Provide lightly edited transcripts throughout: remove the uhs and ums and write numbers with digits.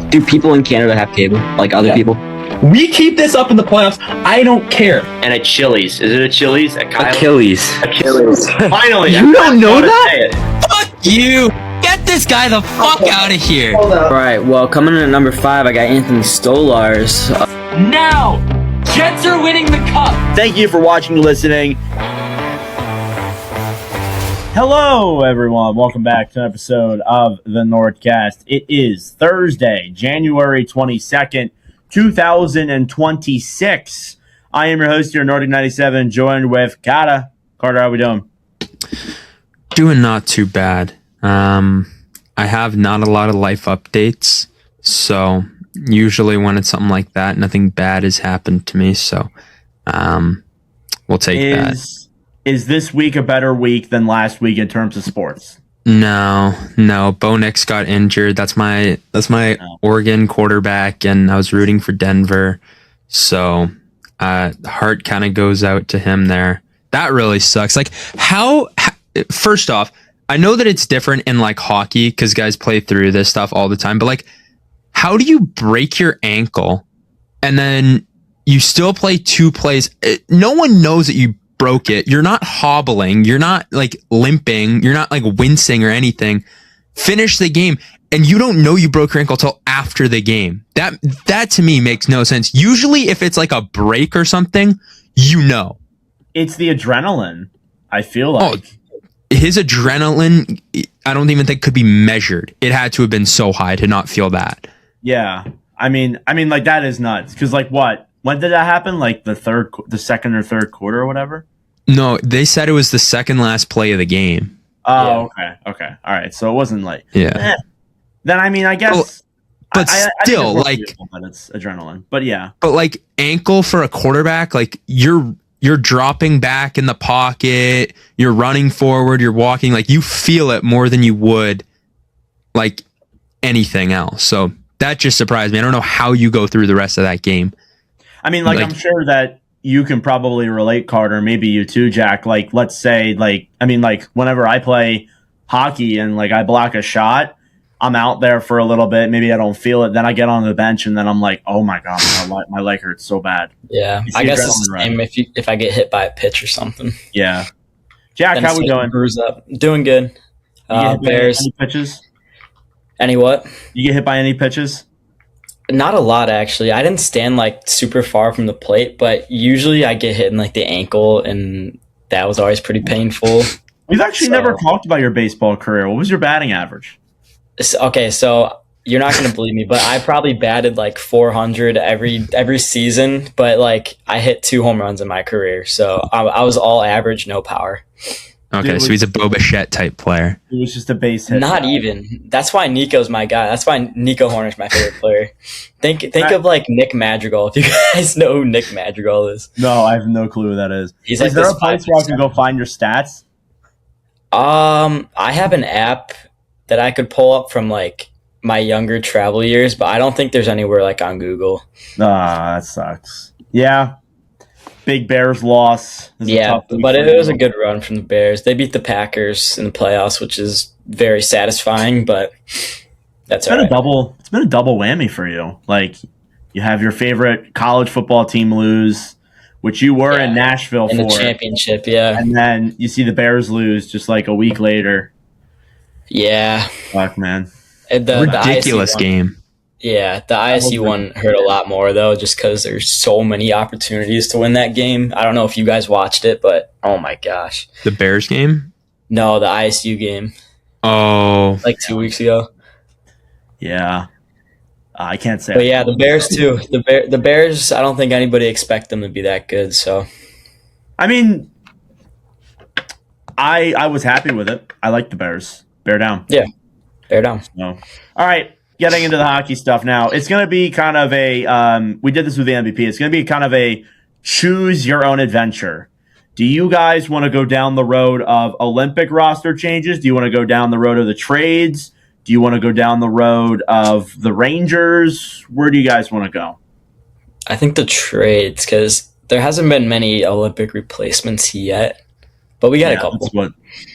Do people in Canada have cable, like other people? We keep this up in the playoffs. I don't care. And at Chili's. Is it a Chili's? At Kyle's? Achilles. Finally. You don't know that? Fuck you! Get this guy the fuck out of here! Alright, well, coming in at number 5, I got Anthony Stolars. Now! Jets are winning the cup! Thank you for watching and listening. Hello, everyone. Welcome back to an episode of the NordCast. It is Thursday, January 22nd, 2026. I am your host here, Nordic 97, joined with Carter. Carter, how we doing? Doing not too bad. I have not a lot of life updates, so usually when it's something like that, nothing bad has happened to me, so we'll take that. Is this week a better week than last week in terms of sports? No. Bo Nix got injured. That's my Oregon quarterback, and I was rooting for Denver, so heart kind of goes out to him there. That really sucks. Like, how first off, I know that it's different in like hockey because guys play through this stuff all the time, but like, how do you break your ankle and then you still play 2 plays? No one knows that you broke it. You're not hobbling. You're not like limping. You're not like wincing or anything. Finish the game. And you don't know you broke your ankle till after the game. That to me makes no sense. Usually if it's like a break or something, you know. It's the adrenaline, I feel like. Oh, his adrenaline, I don't even think could be measured. It had to have been so high to not feel that. Yeah. I mean, like that is nuts. Because like what? When did that happen? Like the second or third quarter or whatever? No, they said it was the second last play of the game. Oh, yeah. Okay. All right. So it wasn't like, yeah. Then I mean, I guess. Well, but still, like, but it's adrenaline. But yeah. But like ankle for a quarterback, like you're dropping back in the pocket, you're running forward, you're walking, like you feel it more than you would like anything else. So that just surprised me. I don't know how you go through the rest of that game. I mean, like I'm sure that you can probably relate, Carter, maybe you too, Jack. Like, let's say, like, I mean, like, whenever I play hockey and, like, I block a shot, I'm out there for a little bit. Maybe I don't feel it. Then I get on the bench, and then I'm like, oh, my God, my leg hurts so bad. Yeah, I guess it's the same if I get hit by a pitch or something. Yeah. Jack, how we doing? Bruise up. Doing good. Bears. Any pitches? Any what? You get hit by any pitches? Not a lot, actually. I didn't stand like super far from the plate, but usually I get hit in like the ankle, and that was always pretty painful. We've actually never talked about your baseball career. What was your batting average? Okay, so you're not going to believe me, but I probably batted like 400 every season, but like I hit 2 home runs in my career, so I was all average, no power. Okay, so he's a Bo Bichette type player. He was just a base hit. Not even. That's why Nico's my guy. That's why Nico Horner's my favorite player. Think of like Nick Madrigal, if you guys know who Nick Madrigal is. No, I have no clue who that is. Is there a place where I can go find your stats? I have an app that I could pull up from like my younger travel years, but I don't think there's anywhere like on Google. That sucks. Yeah. Big Bears loss. Yeah, but it was a good run from the Bears. They beat the Packers in the playoffs, which is very satisfying, but that's all right. It's been a double whammy for you. Like, you have your favorite college football team lose, which you were in Nashville for. In the championship, yeah. And then you see the Bears lose just like a week later. Yeah. Fuck, man. Ridiculous game. Yeah, the ISU one hurt a lot more, though, just because there's so many opportunities to win that game. I don't know if you guys watched it, but oh my gosh. The Bears game? No, the ISU game. Oh. Like 2 weeks ago. Yeah. I can't say. But yeah, the Bears, too. The Bears, I don't think anybody expect them to be that good, so. I mean, I was happy with it. I like the Bears. Bear down. Yeah, bear down. So, all right. Getting into the hockey stuff now, it's going to be kind of a, we did this with the MVP, it's going to be kind of a choose your own adventure. Do you guys want to go down the road of Olympic roster changes? Do you want to go down the road of the trades? Do you want to go down the road of the Rangers? Where do you guys want to go? I think the trades, because there hasn't been many Olympic replacements yet, but we got a couple.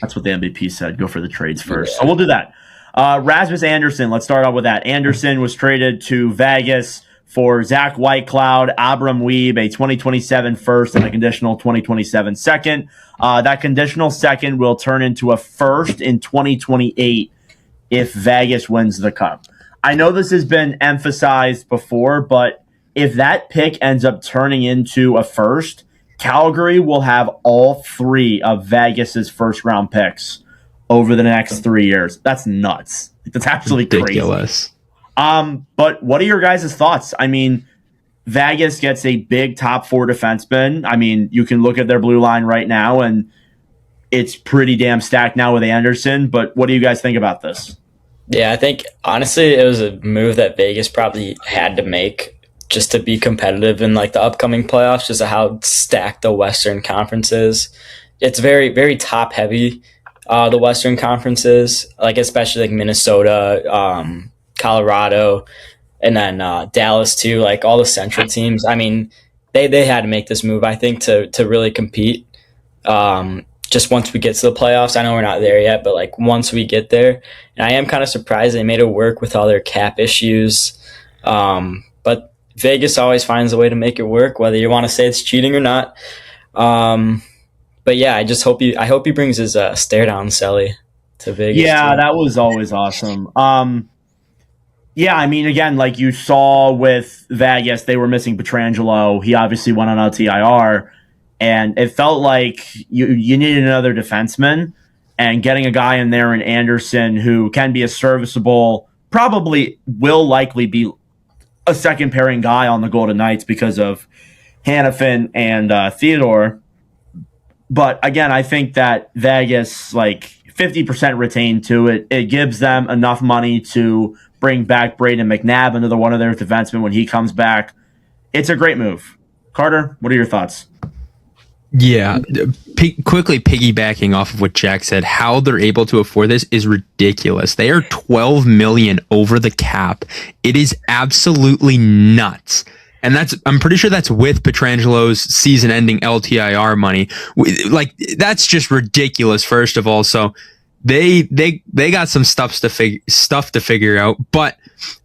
That's what the MVP said. Go for the trades first. Yeah. So we'll do that. Rasmus Andersson, let's start off with that. Andersson was traded to Vegas for Zach Whitecloud, Abram Weeb, a 2027 first and a conditional 2027 second. That conditional second will turn into a first in 2028 if Vegas wins the Cup. I know this has been emphasized before, but if that pick ends up turning into a first, Calgary will have all three of Vegas's first round picks over the next 3 years. That's nuts. That's absolutely ridiculous. Crazy. But what are your guys' thoughts? I mean, Vegas gets a big top four defenseman. I mean, you can look at their blue line right now, and it's pretty damn stacked now with Andersson. But what do you guys think about this? Yeah, I think, honestly, it was a move that Vegas probably had to make just to be competitive in like the upcoming playoffs, just how stacked the Western Conference is. It's very, very top heavy. The Western Conference is, like, especially like Minnesota, Colorado, and then Dallas too, like all the Central teams. I mean, they had to make this move, I think, to really compete. Just once we get to the playoffs, I know we're not there yet, but like once we get there, and I am kind of surprised they made it work with all their cap issues. But Vegas always finds a way to make it work, whether you want to say it's cheating or not. But yeah, I hope he brings his stare down Selly to Vegas. Yeah, too. that was always awesome. Yeah, I mean, again, like you saw with Vegas, they were missing Pietrangelo. He obviously went on LTIR, and it felt like you needed another defenseman, and getting a guy in there in Andersson who can be a serviceable, probably will likely be a second pairing guy on the Golden Knights because of Hannafin and Theodore. But again, I think that Vegas, like 50% retained to it. It gives them enough money to bring back Braden McNabb, another one of their defensemen, when he comes back. It's a great move. Carter, what are your thoughts? Yeah, quickly piggybacking off of what Jack said, how they're able to afford this is ridiculous. They are $12 million over the cap. It is absolutely nuts. And I'm pretty sure that's with Pietrangelo's season-ending LTIR money. Like, that's just ridiculous, first of all. So they got some stuff to figure out. But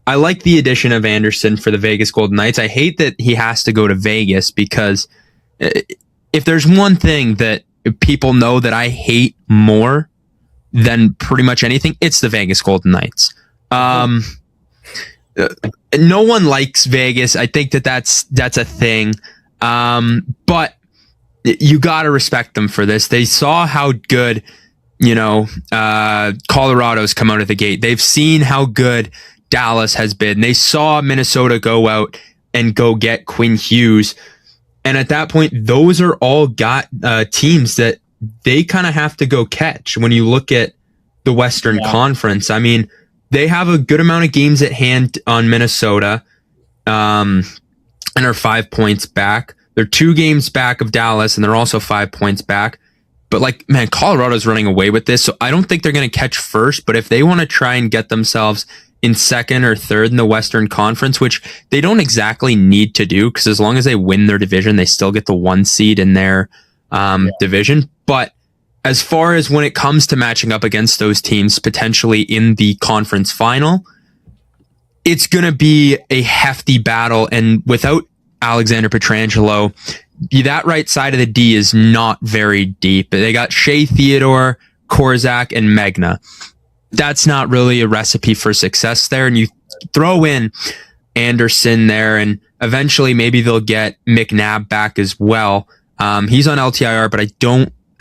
I like the addition of Andersson for the Vegas Golden Knights. I hate that he has to go to Vegas, because if there's one thing that people know that I hate more than pretty much anything, it's the Vegas Golden Knights. No one likes Vegas. I think that's a thing. But you got to respect them for this. They saw how good, Colorado's come out of the gate. They've seen how good Dallas has been. They saw Minnesota go out and go get Quinn Hughes. And at that point, those are all got teams that they kind of have to go catch. When you look at the Western Conference, I mean, they have a good amount of games at hand on Minnesota, and are 5 points back. They're 2 games back of Dallas, and they're also 5 points back. But like, man, Colorado's running away with this, so I don't think they're going to catch first. But if they want to try and get themselves in second or third in the Western Conference, which they don't exactly need to do, because as long as they win their division, they still get the 1 seed in their division. But as far as when it comes to matching up against those teams potentially in the conference final, it's going to be a hefty battle. And without Alexander Pietrangelo, that right side of the D is not very deep. They got Shea Theodore, Korzak, and Megna. That's not really a recipe for success there. And you throw in Andersson there, and eventually maybe they'll get McNabb back as well. He's on LTIR, but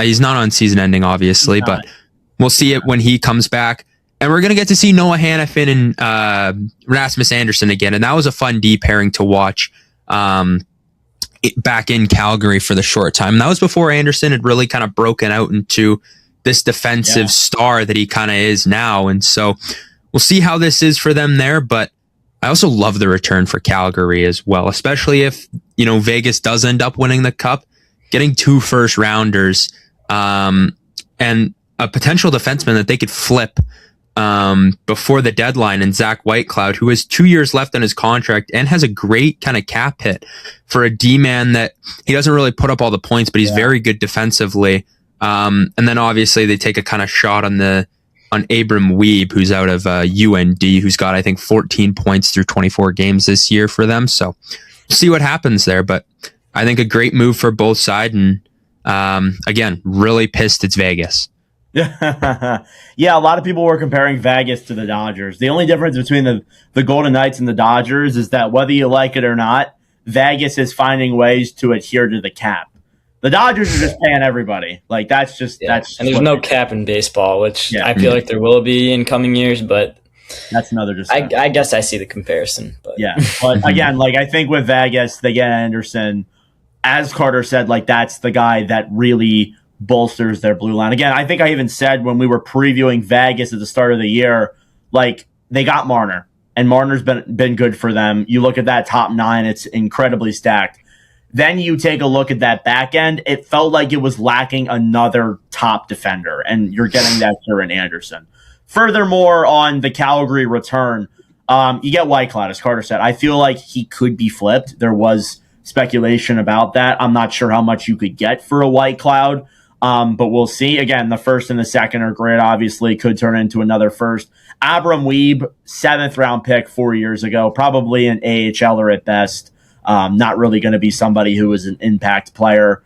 he's not on season ending, obviously, but we'll see it when he comes back. And we're going to get to see Noah Hannafin and Rasmus Andersson again. And that was a fun D pairing to watch back in Calgary for the short time. And that was before Andersson had really kind of broken out into this defensive star that he kind of is now. And so we'll see how this is for them there. But I also love the return for Calgary as well, especially if, Vegas does end up winning the Cup. Getting 2 first rounders and a potential defenseman that they could flip before the deadline, and Zach Whitecloud, who has 2 years left on his contract and has a great kind of cap hit for a D-man that he doesn't really put up all the points, but he's very good defensively. And then obviously they take a kind of shot on the Abram Weeb, who's out of UND, who's got, I think, 14 points through 24 games this year for them. So see what happens there. But I think a great move for both sides. And again, really pissed it's Vegas. Yeah, a lot of people were comparing Vegas to the Dodgers. The only difference between the Golden Knights and the Dodgers is that whether you like it or not, Vegas is finding ways to adhere to the cap. The Dodgers are just paying everybody. Like that's just. And there's no cap in baseball, which I feel like there will be in coming years, but that's another just. I guess I see the comparison, but yeah. But again, like I think with Vegas, they get Anderson. As Carter said, like that's the guy that really bolsters their blue line. Again, I think I even said when we were previewing Vegas at the start of the year, like they got Marner, and Marner's been good for them. You look at that top 9; it's incredibly stacked. Then you take a look at that back end. It felt like it was lacking another top defender, and you're getting that here in Anderson. Furthermore, on the Calgary return, you get Whitecloud, as Carter said. I feel like he could be flipped. There was speculation about that. I'm not sure how much you could get for a Whitecloud, but we'll see. Again, the first and the second are great, obviously. Could turn into another first. Abram Weeb, 7th-round pick 4 years ago, probably an AHLer at best. Not really going to be somebody who is an impact player.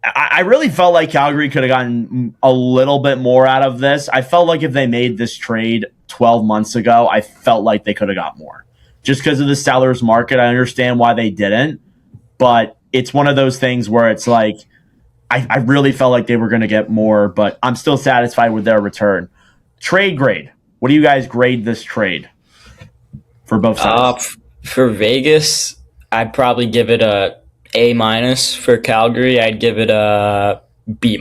I really felt like Calgary could have gotten a little bit more out of this. I felt like if they made this trade 12 months ago, I felt like they could have got more. Just because of the seller's market, I understand why they didn't. But it's one of those things where it's like, I really felt like they were going to get more, but I'm still satisfied with their return. Trade grade. What do you guys grade this trade for both sides? For Vegas, I'd probably give it a A-. For Calgary, I'd give it a B-.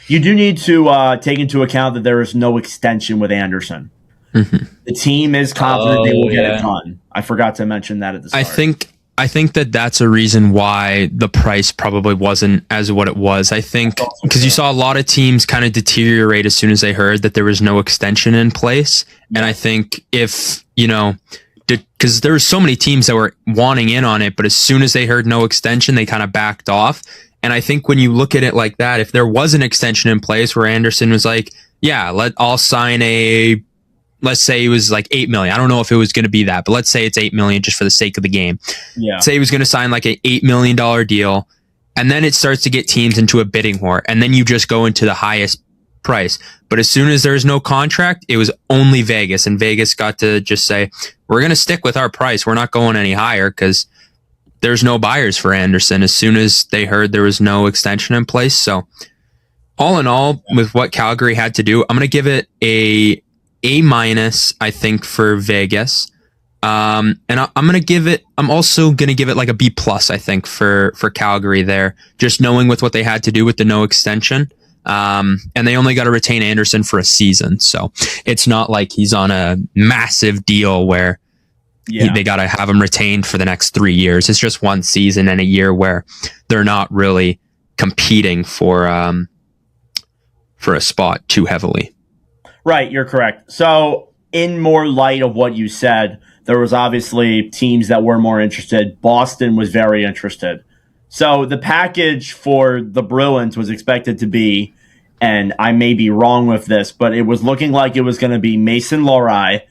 You do need to take into account that there is no extension with Anderson. Mm-hmm. The team is confident they will get it done. I forgot to mention that at the start. I think that that's a reason why the price probably wasn't as what it was. I think because you saw a lot of teams kind of deteriorate as soon as they heard that there was no extension in place. Yeah. And I think if, because there were so many teams that were wanting in on it, but as soon as they heard no extension, they kind of backed off. And I think when you look at it like that, if there was an extension in place where Anderson was like, yeah, I'll sign let's say it was like $8 million. I don't know if it was going to be that, but let's say it's $8 million just for the sake of the game. Yeah. Say he was going to sign like an $8 million deal, and then it starts to get teams into a bidding war, and then you just go into the highest price. But as soon as there's no contract, it was only Vegas, and Vegas got to just say, we're going to stick with our price. We're not going any higher because there's no buyers for Anderson as soon as they heard there was no extension in place. So all in all, with what Calgary had to do, I'm going to give it A-, I think, for Vegas. And I'm also going to give it like a B+, I think, for Calgary there, just knowing with what they had to do with the no extension. And they only got to retain Anderson for a season. So it's not like he's on a massive deal where they got to have him retained for the next 3 years. It's just one season and a year where they're not really competing for a spot too heavily. Right, you're correct. So in more light of what you said, there was obviously teams that were more interested. Boston was very interested. So the package for the Bruins was expected to be, and I may be wrong with this, but it was looking like it was going to be Mason Lohrei,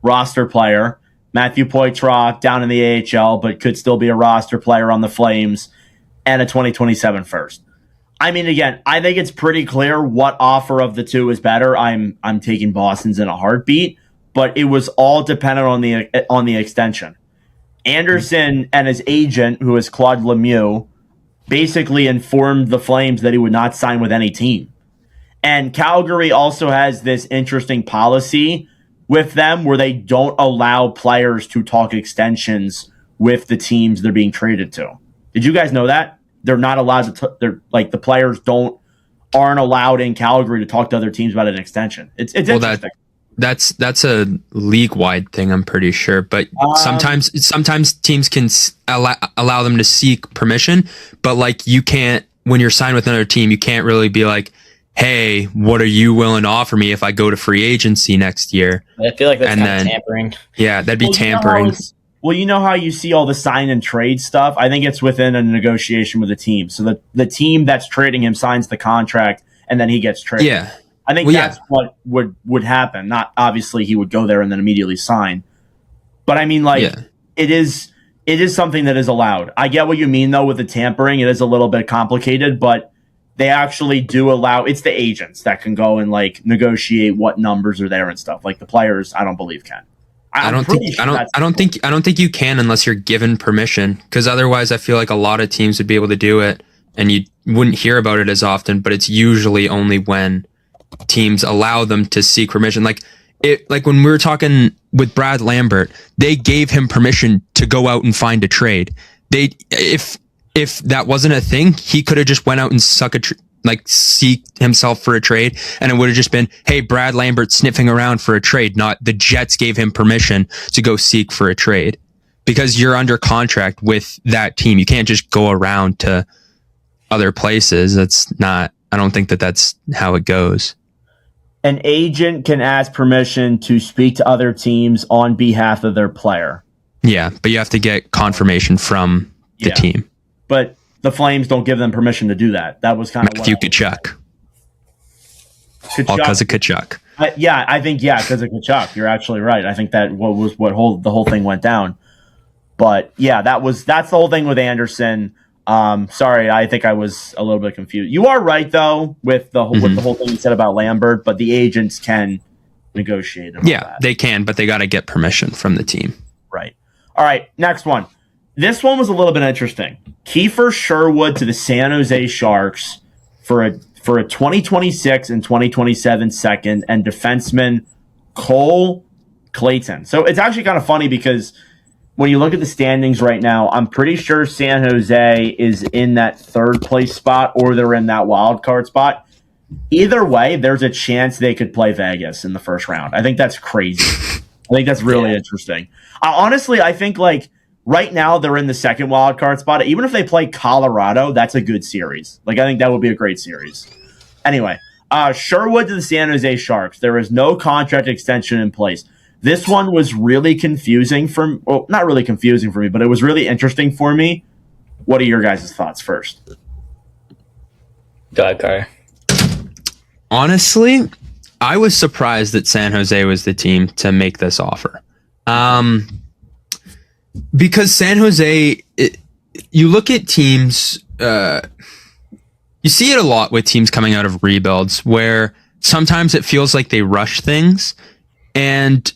roster player, Matthew Poitras down in the AHL, but could still be a roster player on the Flames, and a 2027 first. I mean, again, I think it's pretty clear what offer of the two is better. I'm taking Boston's in a heartbeat, but it was all dependent on the extension. Anderson and his agent, who is Claude Lemieux, basically informed the Flames that he would not sign with any team. And Calgary also has this interesting policy with them where they don't allow players to talk extensions with the teams they're being traded to. Did you guys know that? They're not allowed to. They're like the players aren't allowed in Calgary to talk to other teams about an extension. It's interesting. That's a league-wide thing, I'm pretty sure. But sometimes teams can allow them to seek permission, but like you can't, when you're signed with another team, you can't really be like, hey, what are you willing to offer me if I go to free agency next year? I feel like that's kind of tampering. Yeah, that'd be tampering. Well, you know how you see all the sign and trade stuff? I think it's within a negotiation with the team. So the team that's trading him signs the contract, and then he gets traded. Yeah. I think that's what would happen. Not obviously he would go there and then immediately sign. But I mean, it is something that is allowed. I get what you mean, though, with the tampering. It is a little bit complicated, but they actually do allow. It's the agents that can go and negotiate what numbers are there and stuff. Like the players, I don't believe can. I don't think you can unless you're given permission. Because otherwise, I feel like a lot of teams would be able to do it, and you wouldn't hear about it as often. But it's usually only when teams allow them to seek permission. Like when we were talking with Brad Lambert, they gave him permission to go out and find a trade. If that wasn't a thing, he could have just went out and seek himself for a trade, and it would have just been, hey, Brad Lambert sniffing around for a trade, not the Jets gave him permission to go seek for a trade. Because you're under contract with that team. You can't just go around to other places. I don't think that's how it goes. An agent can ask permission to speak to other teams on behalf of their player. Yeah, but you have to get confirmation from the team. But the Flames don't give them permission to do that. That was kind of Matthew Tkachuk. All because of Tkachuk. I think because of Tkachuk. You're actually right. I think that the whole thing went down. But yeah, that's the whole thing with Andersson. Sorry, I think I was a little bit confused. You are right though with the whole thing you said about Lambert, but the agents can negotiate. They can, but they got to get permission from the team. Right. All right. Next one. This one was a little bit interesting. Kiefer Sherwood to the San Jose Sharks for a 2026 and 2027 second, and defenseman Cole Clayton. So it's actually kind of funny because when you look at the standings right now, I'm pretty sure San Jose is in that third place spot or they're in that wild card spot. Either way, there's a chance they could play Vegas in the first round. I think that's crazy. I think that's really interesting. Honestly, I think right now they're in the second wild card spot. Even if they play Colorado, that's a good series. I think that would be a great series. Anyway, Sherwood to the San Jose Sharks. There is no contract extension in place. This one was really confusing not really confusing for me, but it was really interesting for me. What are your guys' thoughts first? Go ahead, Carter. Honestly, I was surprised that San Jose was the team to make this offer. Because San Jose, you look at teams, you see it a lot with teams coming out of rebuilds where sometimes it feels like they rush things, and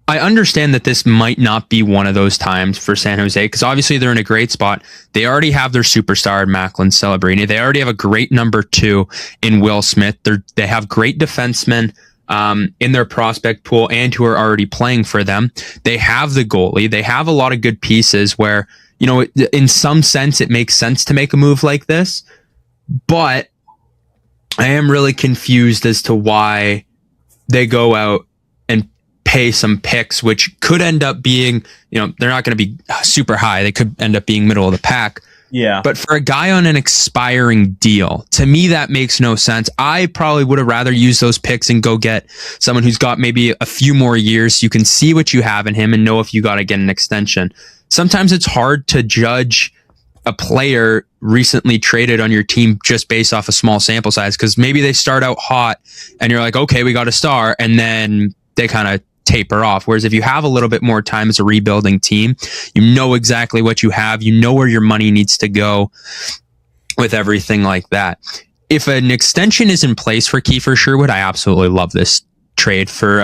I understand that this might not be one of those times for San Jose because obviously they're in a great spot. They already have their superstar Macklin Celebrini. They already have a great number 2 in Will Smith. They have great defensemen in their prospect pool and who are already playing for them. They have the goalie. They have a lot of good pieces where, in some sense, it makes sense to make a move like this. But I am really confused as to why they go out and pay some picks, which could end up being, they're not going to be super high. They could end up being middle of the pack. Yeah. But for a guy on an expiring deal, to me, that makes no sense. I probably would have rather used those picks and go get someone who's got maybe a few more years so you can see what you have in him and know if you got to get an extension. Sometimes it's hard to judge a player recently traded on your team just based off a small sample size because maybe they start out hot and you're like, okay, we got a star, and then they kind of taper off. Whereas if you have a little bit more time as a rebuilding team, you know exactly what you have, you know where your money needs to go with everything like that. If an extension is in place for Kiefer Sherwood, I absolutely love this trade for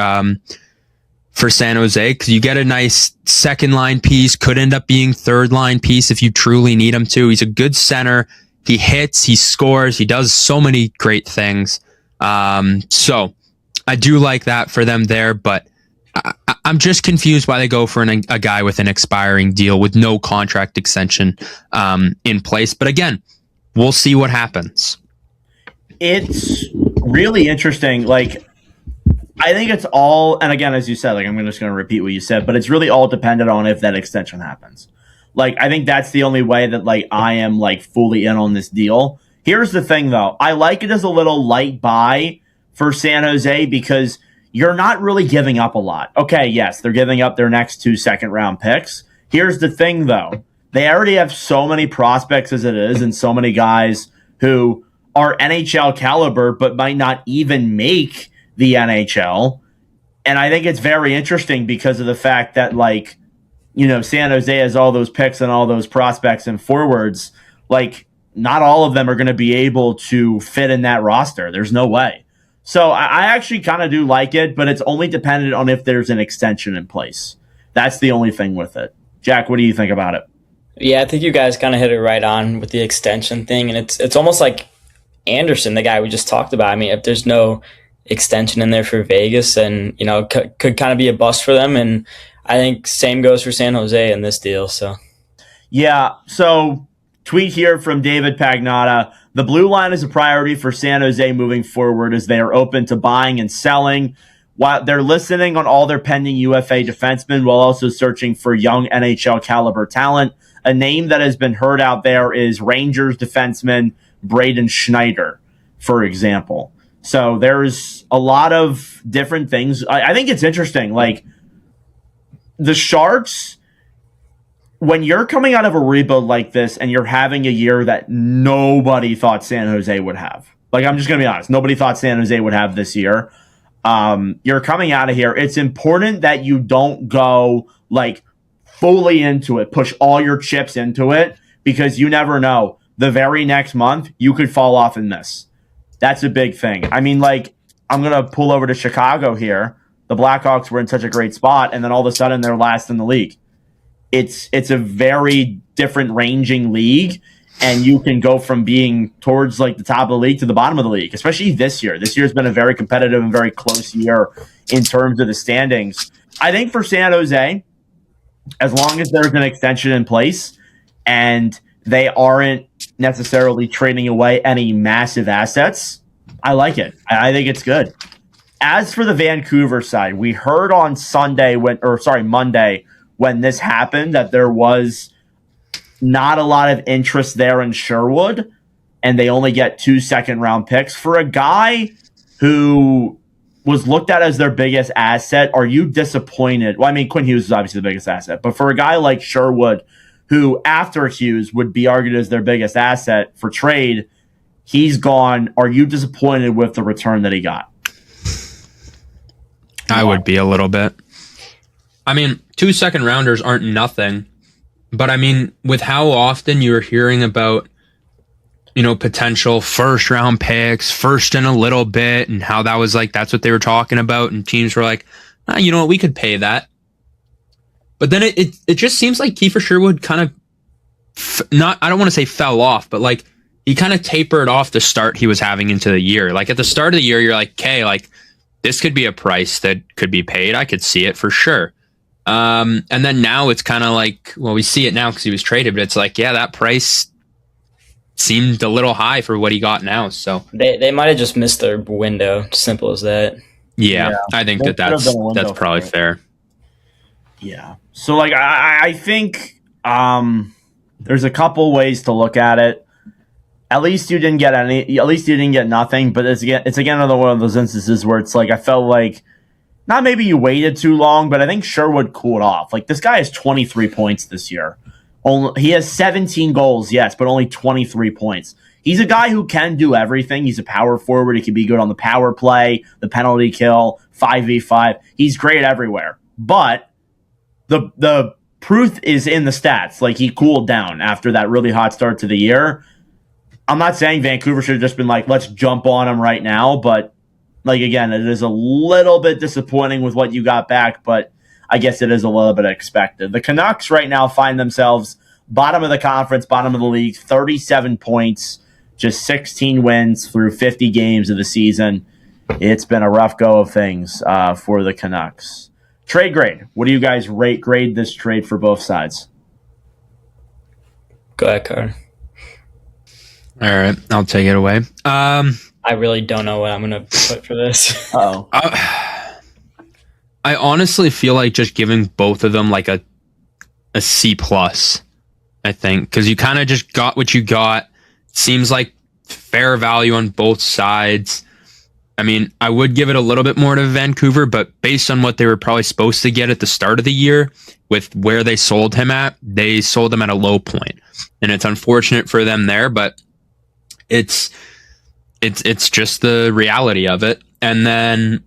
San Jose because you get a nice second line piece, could end up being third line piece if you truly need him to. He's a good center. He hits, he scores, he does so many great things. So I do like that for them there, but I'm just confused why they go for a guy with an expiring deal with no contract extension in place. But again, we'll see what happens. It's really interesting. I think it's all, and again, as you said, I'm just going to repeat what you said, but it's really all dependent on if that extension happens. I think that's the only way that I am fully in on this deal. Here's the thing though. I like it as a little light buy for San Jose because you're not really giving up a lot. Okay, yes, they're giving up their next 2 second-round picks. Here's the thing, though. They already have so many prospects as it is and so many guys who are NHL caliber, but might not even make the NHL. And I think it's very interesting because of the fact that, like, you know, San Jose has all those picks and all those prospects and forwards. Like, not all of them are going to be able to fit in that roster. There's no way. So I actually kind of do like it, but it's only dependent on if there's an extension in place. That's the only thing with it. Jack, what do you think about it? Yeah, I think you guys kind of hit it right on with the extension thing, and it's almost like Anderson, the guy we just talked about. I mean, if there's no extension in there for Vegas, and you know, could kind of be a bust for them, and I think same goes for San Jose in this deal. So, yeah. So, tweet here from David Pagnotta. The blue line is a priority for San Jose moving forward as they are open to buying and selling. While they're listening on all their pending UFA defensemen while also searching for young NHL caliber talent. A name that has been heard out there is Rangers defenseman Braden Schneider, for example. So there's a lot of different things. I think it's interesting. Like, the Sharks, when you're coming out of a rebuild like this and you're having a year that nobody thought San Jose would have. Like, I'm just going to be honest. Nobody thought San Jose would have this year. You're coming out of here. It's important that you don't go, like, fully into it, push all your chips into it, because you never know. The very next month, you could fall off and miss. That's a big thing. I mean, like, I'm going to pull over to Chicago here. The Blackhawks were in such a great spot, and then all of a sudden they're last in the league. It's a very different ranging league, and you can go from being towards, like, the top of the league to the bottom of the league, especially this year. This year's been a very competitive and very close year in terms of the standings. I think for San Jose, as long as there's an extension in place and they aren't necessarily trading away any massive assets, I like it. I think it's good. As for the Vancouver side, we heard on Monday when this happened that there was not a lot of interest there in Sherwood, and they only get 2 second-round picks. For a guy who was looked at as their biggest asset, are you disappointed? Well, I mean, Quinn Hughes is obviously the biggest asset, but for a guy like Sherwood, who after Hughes would be argued as their biggest asset for trade, he's gone. Are you disappointed with the return that he got? I would be a little bit. I mean, 2 second-rounders aren't nothing, but I mean, with how often you're hearing about, you know, potential first-round picks, first in a little bit, and how that was like, that's what they were talking about, and teams were like, you know what, we could pay that. But then it just seems like Kiefer Sherwood kind of, I don't want to say fell off, but like, he kind of tapered off the start he was having into the year. Like, at the start of the year, you're like, okay, like, this could be a price that could be paid. I could see it for sure. And then now it's kind of like, well, we see it now because he was traded, but it's like, yeah, that price seemed a little high for what he got now. So they might have just missed their window. Simple as that. Yeah, I think that's probably fair. Yeah. So, like, I think there's a couple ways to look at it. At least you didn't get nothing. But it's again another one of those instances where it's like, I felt like, not maybe you waited too long, but I think Sherwood cooled off. Like, this guy has 23 points this year. He has 17 goals, yes, but only 23 points. He's a guy who can do everything. He's a power forward. He can be good on the power play, the penalty kill, 5v5. He's great everywhere. But the proof is in the stats. Like, he cooled down after that really hot start to the year. I'm not saying Vancouver should have just been like, let's jump on him right now, but like, again, it is a little bit disappointing with what you got back, but I guess it is a little bit expected. The Canucks right now find themselves bottom of the conference, bottom of the league, 37 points, just 16 wins through 50 games of the season. It's been a rough go of things for the Canucks. Trade grade. What do you guys grade this trade for both sides? Go ahead, Carter. All right, I'll take it away. I really don't know what I'm going to put for this. Uh-oh. I honestly feel like just giving both of them like a C+, I think, because you kind of just got what you got. Seems like fair value on both sides. I mean, I would give it a little bit more to Vancouver, but based on what they were probably supposed to get at the start of the year with where they sold him at, they sold him at a low point. And it's unfortunate for them there, but it's it's just the reality of it. And then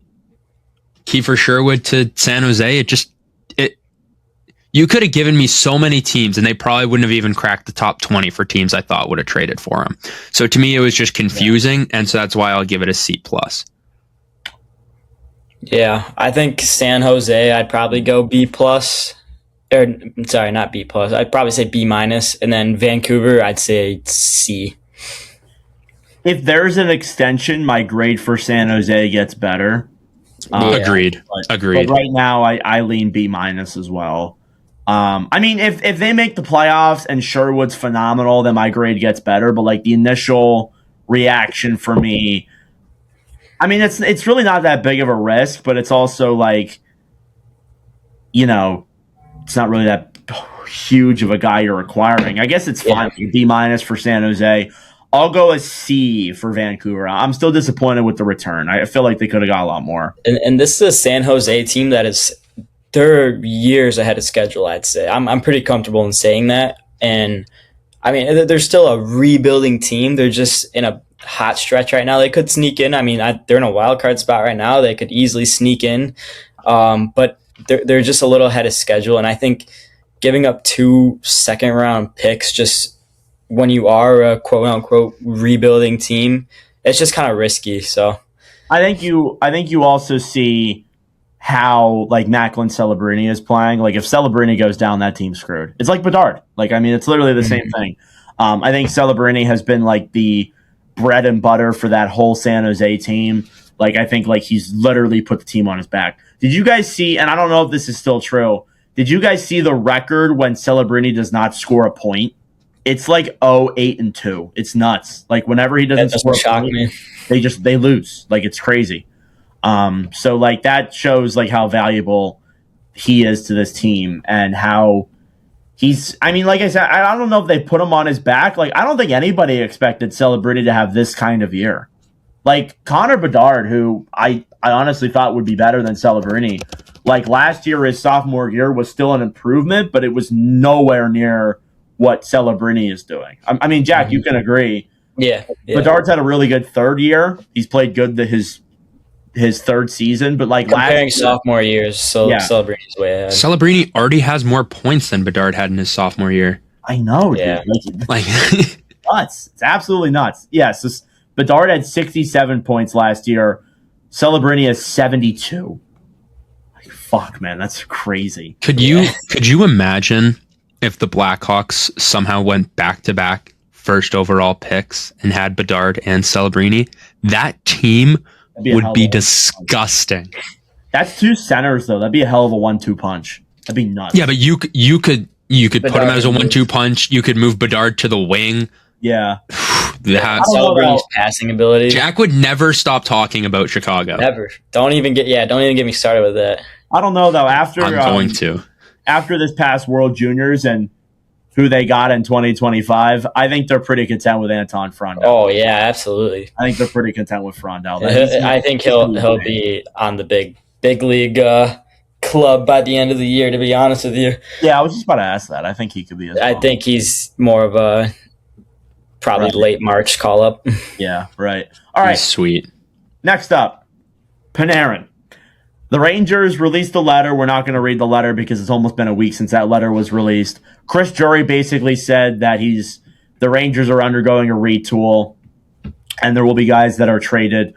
Kiefer Sherwood to San Jose, you could have given me so many teams and they probably wouldn't have even cracked the top 20 for teams I thought would have traded for him. So to me, it was just confusing. And so that's why I'll give it a C+. Yeah, I think San Jose, I'd probably go B+. Or, sorry, not B+. I'd probably say B-. And then Vancouver, I'd say C. If there's an extension, my grade for San Jose gets better. Agreed. But right now, I lean B- as well. I mean, if they make the playoffs and Sherwood's phenomenal, then my grade gets better. But like the initial reaction for me, I mean, it's really not that big of a risk, but it's also like, you know, it's not really that huge of a guy you're acquiring. I guess it's fine. B- for San Jose. I'll go a C for Vancouver. I'm still disappointed with the return. I feel like they could have got a lot more. And this is a San Jose team that is, they're years ahead of schedule, I'd say. I'm pretty comfortable in saying that. And I mean, they're still a rebuilding team. They're just in a hot stretch right now. They could sneak in. I mean, they're in a wild card spot right now. They could easily sneak in. But they're just a little ahead of schedule. And I think giving up 2 second-round picks just when you are a quote-unquote rebuilding team, it's just kind of risky. So I think you also see how like Macklin Celebrini is playing. Like if Celebrini goes down, that team's screwed. It's like Bedard. Like I mean, it's literally the same thing. I think Celebrini has been like the bread and butter for that whole San Jose team. Like I think like he's literally put the team on his back. Did you guys see? And I don't know if this is still true. Did you guys see the record when Celebrini does not score a point? It's like 8-2. It's nuts. Like whenever he doesn't score a point, they lose. Like it's crazy. So like that shows like how valuable he is to this team and how I mean, like I said, I don't know if they put him on his back. Like I don't think anybody expected Celebrini to have this kind of year. Like Connor Bedard, who I honestly thought would be better than Celebrini. Like last year, his sophomore year was still an improvement, but it was nowhere near what Celebrini is doing. I mean, Jack, you can agree. Yeah. Bedard's had a really good third year. He's played good his third season, but like comparing sophomore years, so yeah. Celebrini's way ahead. Celebrini already has more points than Bedard had in his sophomore year. I know, yeah. Dude. Like nuts. It's absolutely nuts. Yes, yeah, so Bedard had 67 points last year. Celebrini has 72. Like fuck, man, that's crazy. Could you imagine if the Blackhawks somehow went back-to-back first overall picks and had Bedard and Celebrini? That team would be disgusting. That's 2 centers, though. That'd be a hell of a 1-2 punch. That'd be nuts. Yeah, but you could put him as a 1-2 punch. You could move Bedard to the wing. Yeah. Celebrini's passing ability. Jack would never stop talking about Chicago. Never. Don't even get me started with that. I don't know, though. I'm going to. After this past World Juniors and who they got in 2025, I think they're pretty content with Anton Frondel. Oh yeah, absolutely. I think they're pretty content with Frondel. I think he'll be on the big league club by the end of the year. To be honest with you, yeah, I was just about to ask that. I think he could be. I think he's more of a probably late March call up. Yeah, right. All right, sweet. Next up, Panarin. The Rangers released a letter. We're not going to read the letter because it's almost been a week since that letter was released. Chris Drury basically said that the Rangers are undergoing a retool and there will be guys that are traded.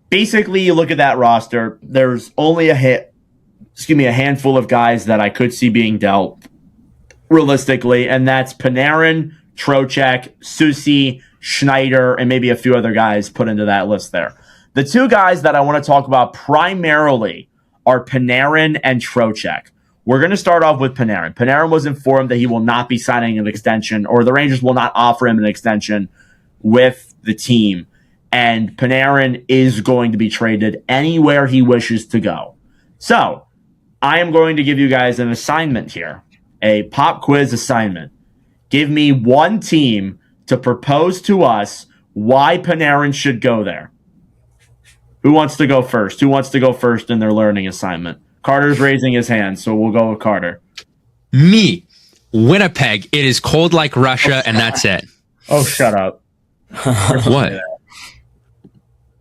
Basically, you look at that roster, there's only a handful of guys that I could see being dealt realistically, and that's Panarin, Trocheck, Susi, Schneider, and maybe a few other guys put into that list there. The 2 guys that I want to talk about primarily are Panarin and Trocheck. We're going to start off with Panarin. Panarin was informed that he will not be signing an extension, or the Rangers will not offer him an extension with the team. And Panarin is going to be traded anywhere he wishes to go. So, I am going to give you guys an assignment here, a pop quiz assignment. Give me one team to propose to us why Panarin should go there. Who wants to go first? Who wants to go first in their learning assignment? Carter's raising his hand, so we'll go with Carter. Me. Winnipeg. It is cold like Russia, and that's it. Oh, shut up. What?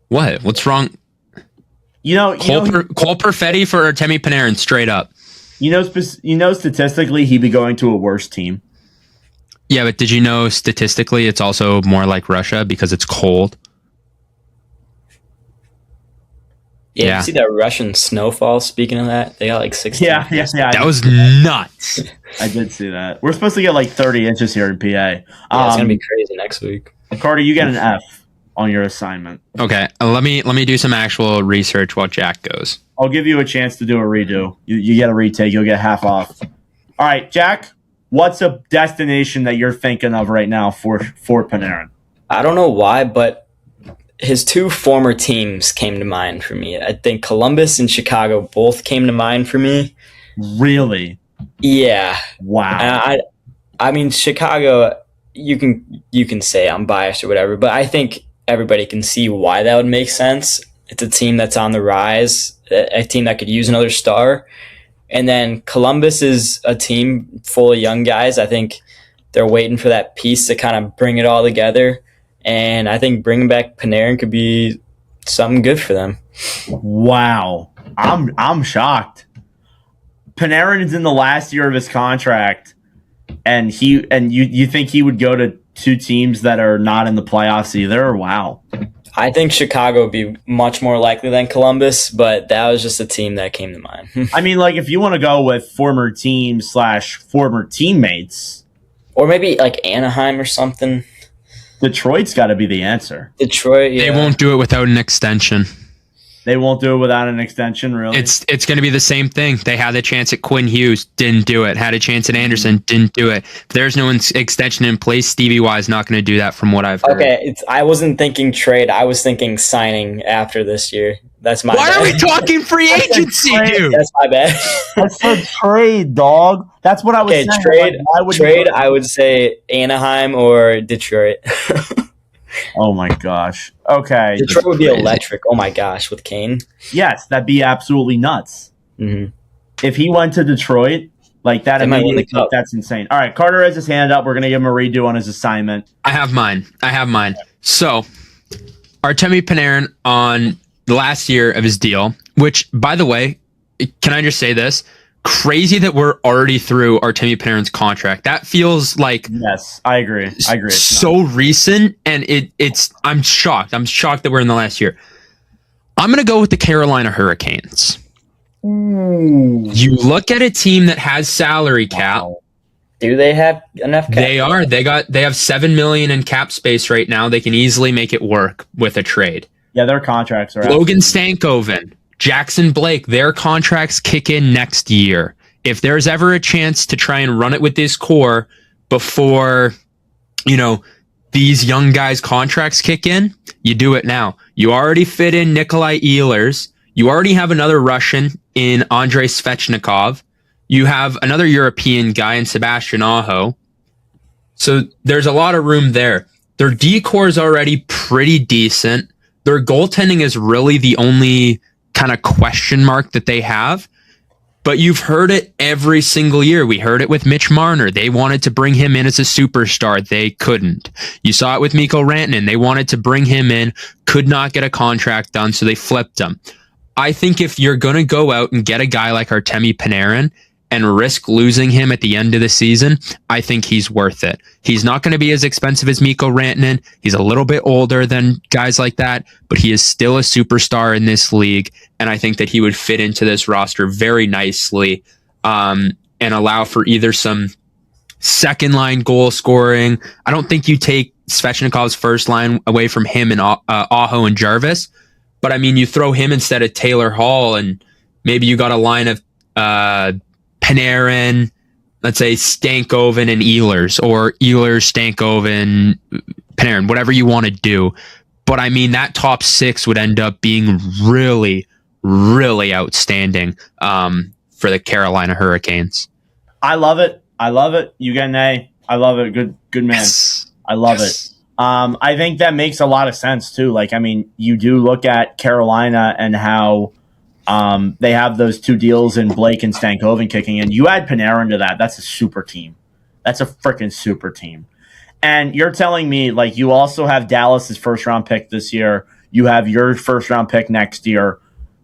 What? What's wrong? Cole Perfetti for Artemi Panarin, straight up. Statistically, he'd be going to a worse team. Yeah, but did you know statistically it's also more like Russia because it's cold? Yeah. You see that Russian snowfall? Speaking of that, they got like 16. Yeah. That was nuts. I did see that. We're supposed to get like 30 inches here in PA. Yeah, it's gonna be crazy next week. Carter, you get an F on your assignment. Okay, let me do some actual research while Jack goes. I'll give you a chance to do a redo. You get a retake. You'll get half off. All right, Jack. What's a destination that you're thinking of right now for Panarin? I don't know why, but his two former teams came to mind for me. I think Columbus and Chicago both came to mind for me. Really? Yeah. Wow. I mean, Chicago, you can say I'm biased or whatever, but I think everybody can see why that would make sense. It's a team that's on the rise, a team that could use another star. And then Columbus is a team full of young guys. I think they're waiting for that piece to kind of bring it all together. And I think bringing back Panarin could be something good for them. Wow. I'm shocked. Panarin is in the last year of his contract, and you think he would go to two teams that are not in the playoffs either? Wow. I think Chicago would be much more likely than Columbus, but that was just a team that came to mind. I mean, like, if you want to go with former team / former teammates. Or maybe like Anaheim or something. Detroit's got to be the answer. Detroit, yeah. They won't do it without an extension. They won't do it without an extension, really? It's going to be the same thing. They had a chance at Quinn Hughes, didn't do it. Had a chance at Anderson, didn't do it. If there's no extension in place, Stevie Y is not going to do that from what I've heard. Okay, I wasn't thinking trade. I was thinking signing after this year. That's my Why bad. are we talking free agency, dude? That's my bad. That's a trade, dog. That's what I was saying. Trade, I would say Anaheim or Detroit. Oh my gosh. Okay. Detroit would be electric. Oh my gosh, with Kane. Yes, that'd be absolutely nuts. Mm-hmm. If he went to Detroit, like that immediately, that's insane. All right, Carter has his hand up. We're going to give him a redo on his assignment. I have mine. So, Artemi Panarin on the last year of his deal, which, by the way, can I just say this? Crazy that we're already through Artemi Panarin's contract. That feels like yes, I agree. It's so recent, and it's. I'm shocked. I'm shocked that we're in the last year. I'm gonna go with the Carolina Hurricanes. Ooh. You look at a team that has salary cap. Wow. Do they have enough cap? They are. They have $7 million in cap space right now. They can easily make it work with a trade. Yeah, their contracts are. Logan Stankoven, Jackson Blake, their contracts kick in next year. If there's ever a chance to try and run it with this core before, these young guys' contracts kick in, you do it now. You already fit in Nikolai Ehlers. You already have another Russian in Andrei Svechnikov. You have another European guy in Sebastian Aho. So there's a lot of room there. Their D-core is already pretty decent. Their goaltending is really the only kind of question mark that they have. But you've heard it every single year. We heard it with Mitch Marner. They wanted to bring him in as a superstar. They couldn't. You saw it with Mikko Rantanen. They wanted to bring him in, could not get a contract done, so they flipped him. I think if you're going to go out and get a guy like Artemi Panarin and risk losing him at the end of the season, I think he's worth it. He's not going to be as expensive as Mikko Rantanen. He's a little bit older than guys like that, but he is still a superstar in this league, and I think that he would fit into this roster very nicely and allow for either some second-line goal scoring. I don't think you take Svechnikov's first line away from him and Aho and Jarvis, but I mean, you throw him instead of Taylor Hall, and maybe you got a line of Panarin, let's say Stankoven and Ehlers, or Ehlers, Stankoven, Panarin, whatever you want to do. But I mean, that top six would end up being really, really outstanding for the Carolina Hurricanes. I love it. You get an A. I love it. Good man. Yes. I love it. I think that makes a lot of sense too. Like, I mean, you do look at Carolina and how they have those two deals in Blake and Stankoven kicking in. You add Panarin to that. That's a super team. That's a freaking super team. And you're telling me, like, you also have Dallas's first round pick this year. You have your first round pick next year.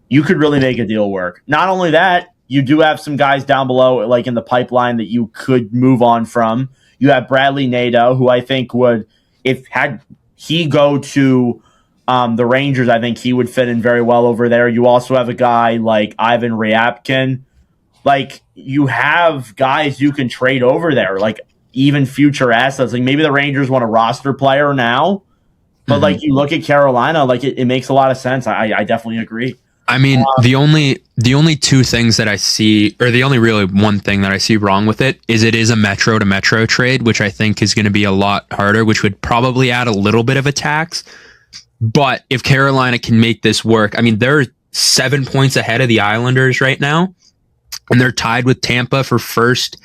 You could really make a deal work. Not only that, you do have some guys down below, like in the pipeline, that you could move on from. You have Bradley Nadeau, who I think would, if had he go to the Rangers, I think he would fit in very well over there. You also have a guy like Ivan Ryabkin. Like, you have guys you can trade over there, like even future assets. Like, maybe the Rangers want a roster player now, but like you look at Carolina, like it makes a lot of sense. I definitely agree. I mean, the only two things that I see, or the only really one thing that I see wrong with it is a metro to metro trade, which I think is going to be a lot harder, which would probably add a little bit of a tax. But if Carolina can make this work, I mean, they're 7 points ahead of the Islanders right now, and they're tied with Tampa for first.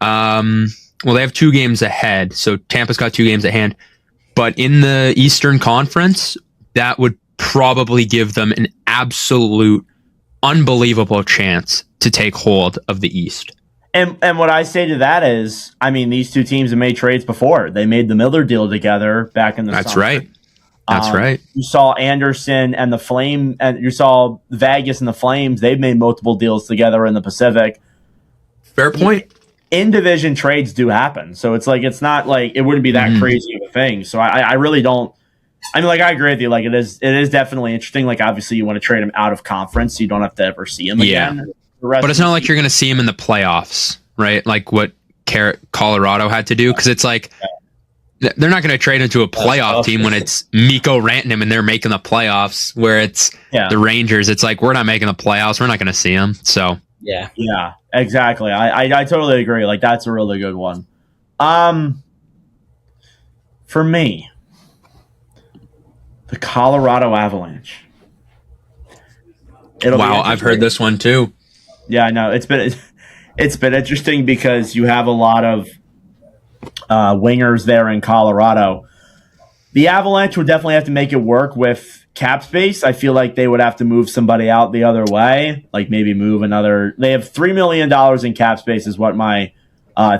Well, they have 2 games ahead, so Tampa's got 2 games at hand. But in the Eastern Conference, that would probably give them an absolute unbelievable chance to take hold of the East. And what I say to that is, I mean, these two teams have made trades before. They made the Miller deal together back in the That's summer. right. That's right. You saw Anderson and the Flame, and you saw Vegas and the Flames. They've made multiple deals together in the Pacific. Fair point. In division trades do happen, so it's like it's not like it wouldn't be that crazy of a thing. So I really don't. I mean, like, I agree with you. Like, it is definitely interesting. Like, obviously, you want to trade him out of conference, so you don't have to ever see him again. But it's not like you're going to see him in the playoffs, right? Like what Colorado had to do, because it's like they're not going to trade into a playoff team when it's Mikko Rantanen and they're making the playoffs. Where it's the Rangers, it's like, we're not making the playoffs, we're not going to see him. So yeah, exactly. I totally agree. Like, that's a really good one. For me, the Colorado Avalanche. Wow, I've heard this one too. Yeah, I know. It's been interesting because you have a lot of wingers there in Colorado. The Avalanche would definitely have to make it work with cap space. I feel like they would have to move somebody out the other way, like maybe move another. They have $3 million in cap space, is what my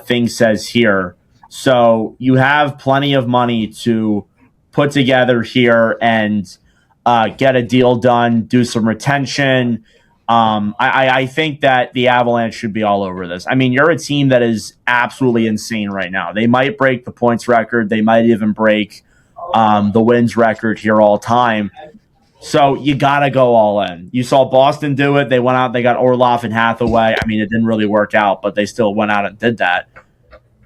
thing says here. So you have plenty of money to put together here and get a deal done, do some retention. I think that the Avalanche should be all over this. I mean, you're a team that is absolutely insane right now. They might break the points record. They might even break the wins record here all time. So you got to go all in. You saw Boston do it. They went out, they got Orlov and Hathaway. I mean, it didn't really work out, but they still went out and did that.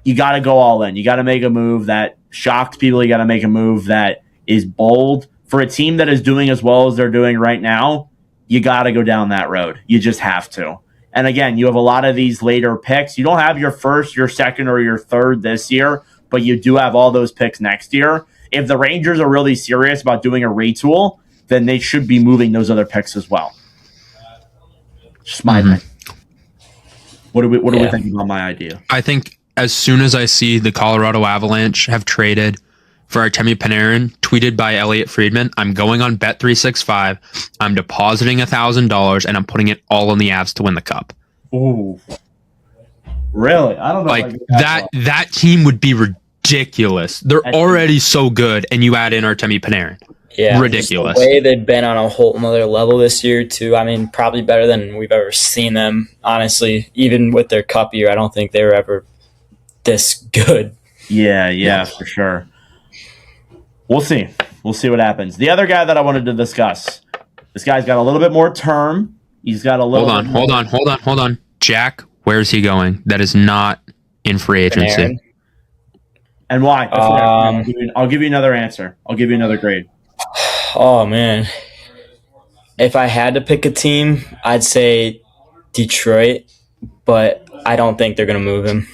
You got to go all in. You got to make a move that shocks people. You got to make a move that is bold. For a team that is doing as well as they're doing right now, you got to go down that road. You just have to. And again, you have a lot of these later picks. You don't have your first, your second, or your third this year, but you do have all those picks next year. If the Rangers are really serious about doing a retool, then they should be moving those other picks as well. Just my thing. What do we think about my idea? I think as soon as I see the Colorado Avalanche have traded for Artemi Panarin, tweeted by Elliot Friedman, I'm going on Bet365. I'm depositing $1,000 and I'm putting it all on the Avs to win the cup. Ooh, really? I don't know. Like that team would be ridiculous. They're already so good, and you add in Artemi Panarin. Yeah, ridiculous. The way they've been on a whole nother level this year too. I mean, probably better than we've ever seen them. Honestly, even with their cup year, I don't think they were ever this good. Yeah, for sure. We'll see. We'll see what happens. The other guy that I wanted to discuss, this guy's got a little bit more term. He's got a little. Hold on. Jack, where's he going? That is not in free agency. Panarin. And why? I'll give you another answer. I'll give you another grade. Oh man, if I had to pick a team, I'd say Detroit, but I don't think they're going to move him.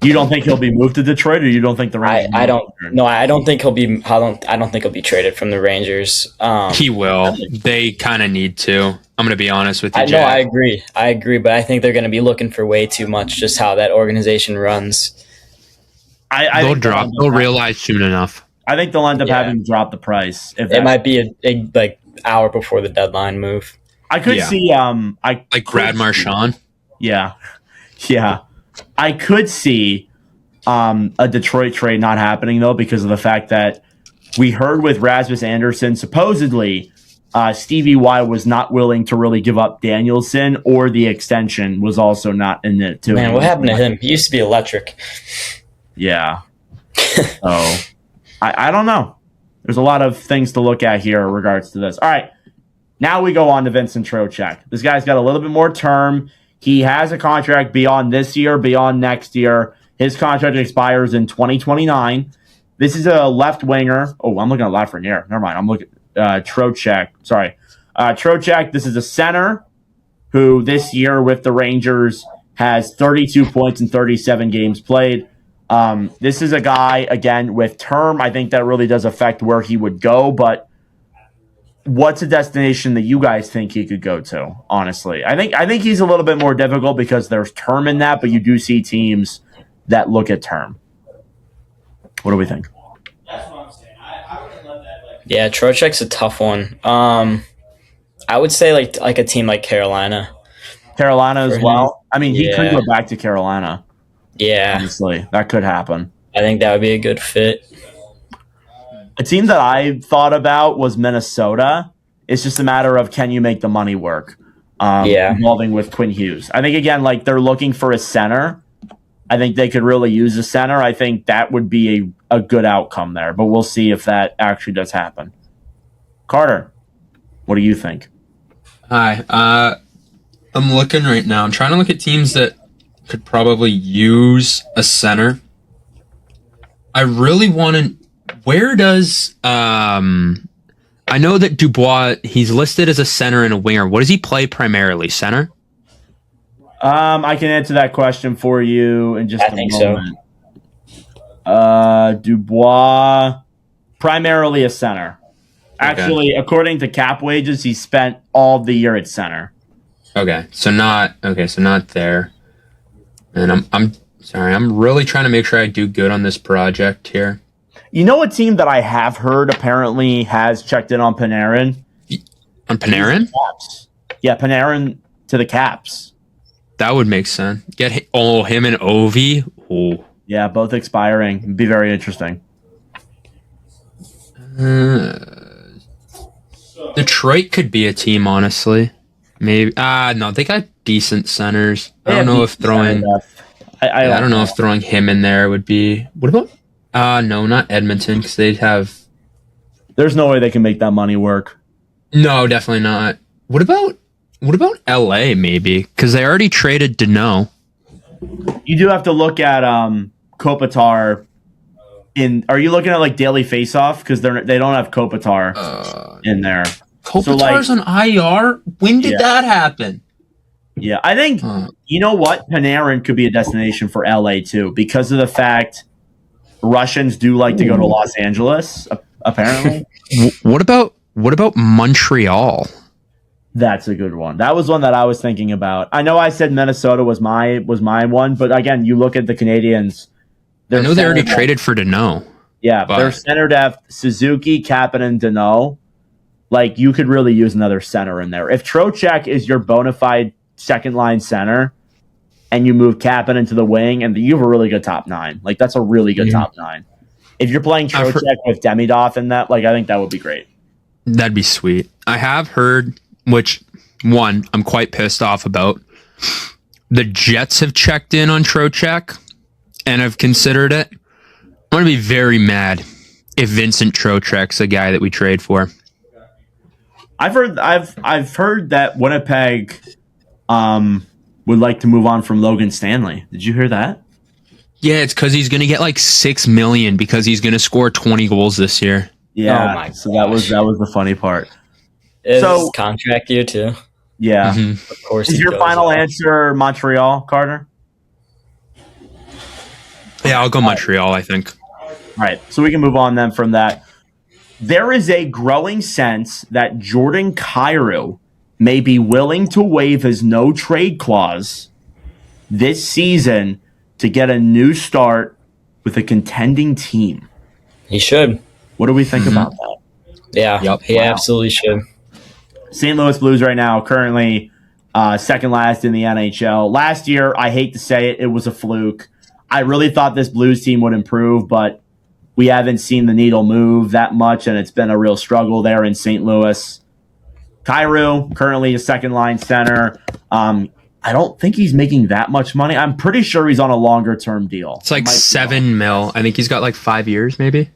You don't think he'll be moved to Detroit, or you don't think the Rangers? I don't. No, I don't think he'll be. I don't think he'll be traded from the Rangers. He will. They kind of need to. I'm going to be honest with you. No, I agree, but I think they're going to be looking for way too much. Just how that organization runs. They'll drop. They'll realize soon enough. I think they'll end up having to drop the price. It might be a like hour before the deadline move. I could see. Like Brad Marchand. Yeah. I could see a Detroit trade not happening, though, because of the fact that We heard with Rasmus Andersson, supposedly, Stevie Y was not willing to really give up Danielson, or the extension was also not in it too. Man, what happened to him? He used to be electric. Yeah. So I don't know. There's a lot of things to look at here in regards to this. All right. Now we go on to Vincent Trocheck. This guy's got a little bit more term. He has a contract beyond this year, beyond next year. His contract expires in 2029. This is a left winger. Oh, I'm looking at Lafreniere. Never mind. I'm looking at Trocheck. Sorry. Trocheck, this is a center who this year with the Rangers has 32 points in 37 games played. This is a guy, again, with term. I think that really does affect where he would go, but what's a destination that you guys think he could go to, honestly? I think he's a little bit more difficult because there's term in that, but you do see teams that look at term. What do we think? That's what I'm saying. I wouldn't let that Yeah, Trocheck's a tough one. I would say like a team like Carolina. Carolina as well. I mean, he could Yeah. go back to Carolina. Yeah, Honestly, that could happen. I think that would be a good fit. A team that I thought about was Minnesota. It's just a matter of can you make the money work? Involving with Quinn Hughes. I think, again, like they're looking for a center. I think they could really use a center. I think that would be a good outcome there, but we'll see if that actually does happen. Carter, what do you think? Hi. I'm looking right now. I'm trying to look at teams that could probably use a center. I really want to. Where does I know that Dubois, he's listed as a center and a winger. What does he play primarily? Center? I can answer that question for you in just I a think moment. Dubois, primarily a center. Actually, according to cap wages, he spent all the year at center. Okay, so not there. And I'm sorry, I'm really trying to make sure I do good on this project here. You know, a team that I have heard apparently has checked in on Panarin. On Panarin? Caps. Yeah, Panarin to the Caps. That would make sense. Get him and Ovi. Oh. Yeah, both expiring. It'd be very interesting. Detroit could be a team, honestly. Maybe. No, they got decent centers. I don't know if throwing. I don't know if throwing him in there would be. What about? No, not Edmonton, because they'd have. There's no way they can make that money work. No, definitely not. What about LA? Maybe because they already traded Deneau. You do have to look at Kopitar. Are you looking at like Daily Faceoff? Because they don't have Kopitar in there. Kopitar's on IR. When did that happen? Yeah, I think you know what, Panarin could be a destination for LA too, because of the fact Russians do like to go to Los Angeles. Apparently, what about Montreal? That's a good one. That was one that I was thinking about. I know I said Minnesota was my one, but again, you look at the Canadians. I know they already traded for Deneau. Yeah, they're center depth: Suzuki, Kapanen, Deneau. Like, you could really use another center in there. If Trocheck is your bona fide second line center, and you move Kapanen into the wing, and you have a really good top nine. Like, that's a really good top nine. If you're playing Trocheck with Demidov in that, like, I think that would be great. That'd be sweet. I have heard, which one I'm quite pissed off about. The Jets have checked in on Trocheck and have considered it. I'm going to be very mad if Vincent Trocheck's a guy that we trade for. I've heard that Winnipeg would like to move on from Logan Stanley. Did you hear that? Yeah, it's because he's going to get like $6 million because he's going to score 20 goals this year. Yeah, Oh my so that was the funny part. Is So- his contract year too? Yeah. Of course. Is he your goes final up. answer Montreal, Carter? Yeah, I'll go Montreal, I think. All right, so we can move on then from that. There is a growing sense that Jordan Kyrou may be willing to waive his no-trade clause this season to get a new start with a contending team. He should. What do we think about that? Yeah. Yep. He absolutely should. St. Louis Blues right now, currently second last in the NHL. Last year, I hate to say it, it was a fluke. I really thought this Blues team would improve, but we haven't seen the needle move that much, and it's been a real struggle there in St. Louis. Kyrou, currently a second-line center. I don't think he's making that much money. I'm pretty sure he's on a longer-term deal. It's like $7 million. I think he's got like 5 years, maybe.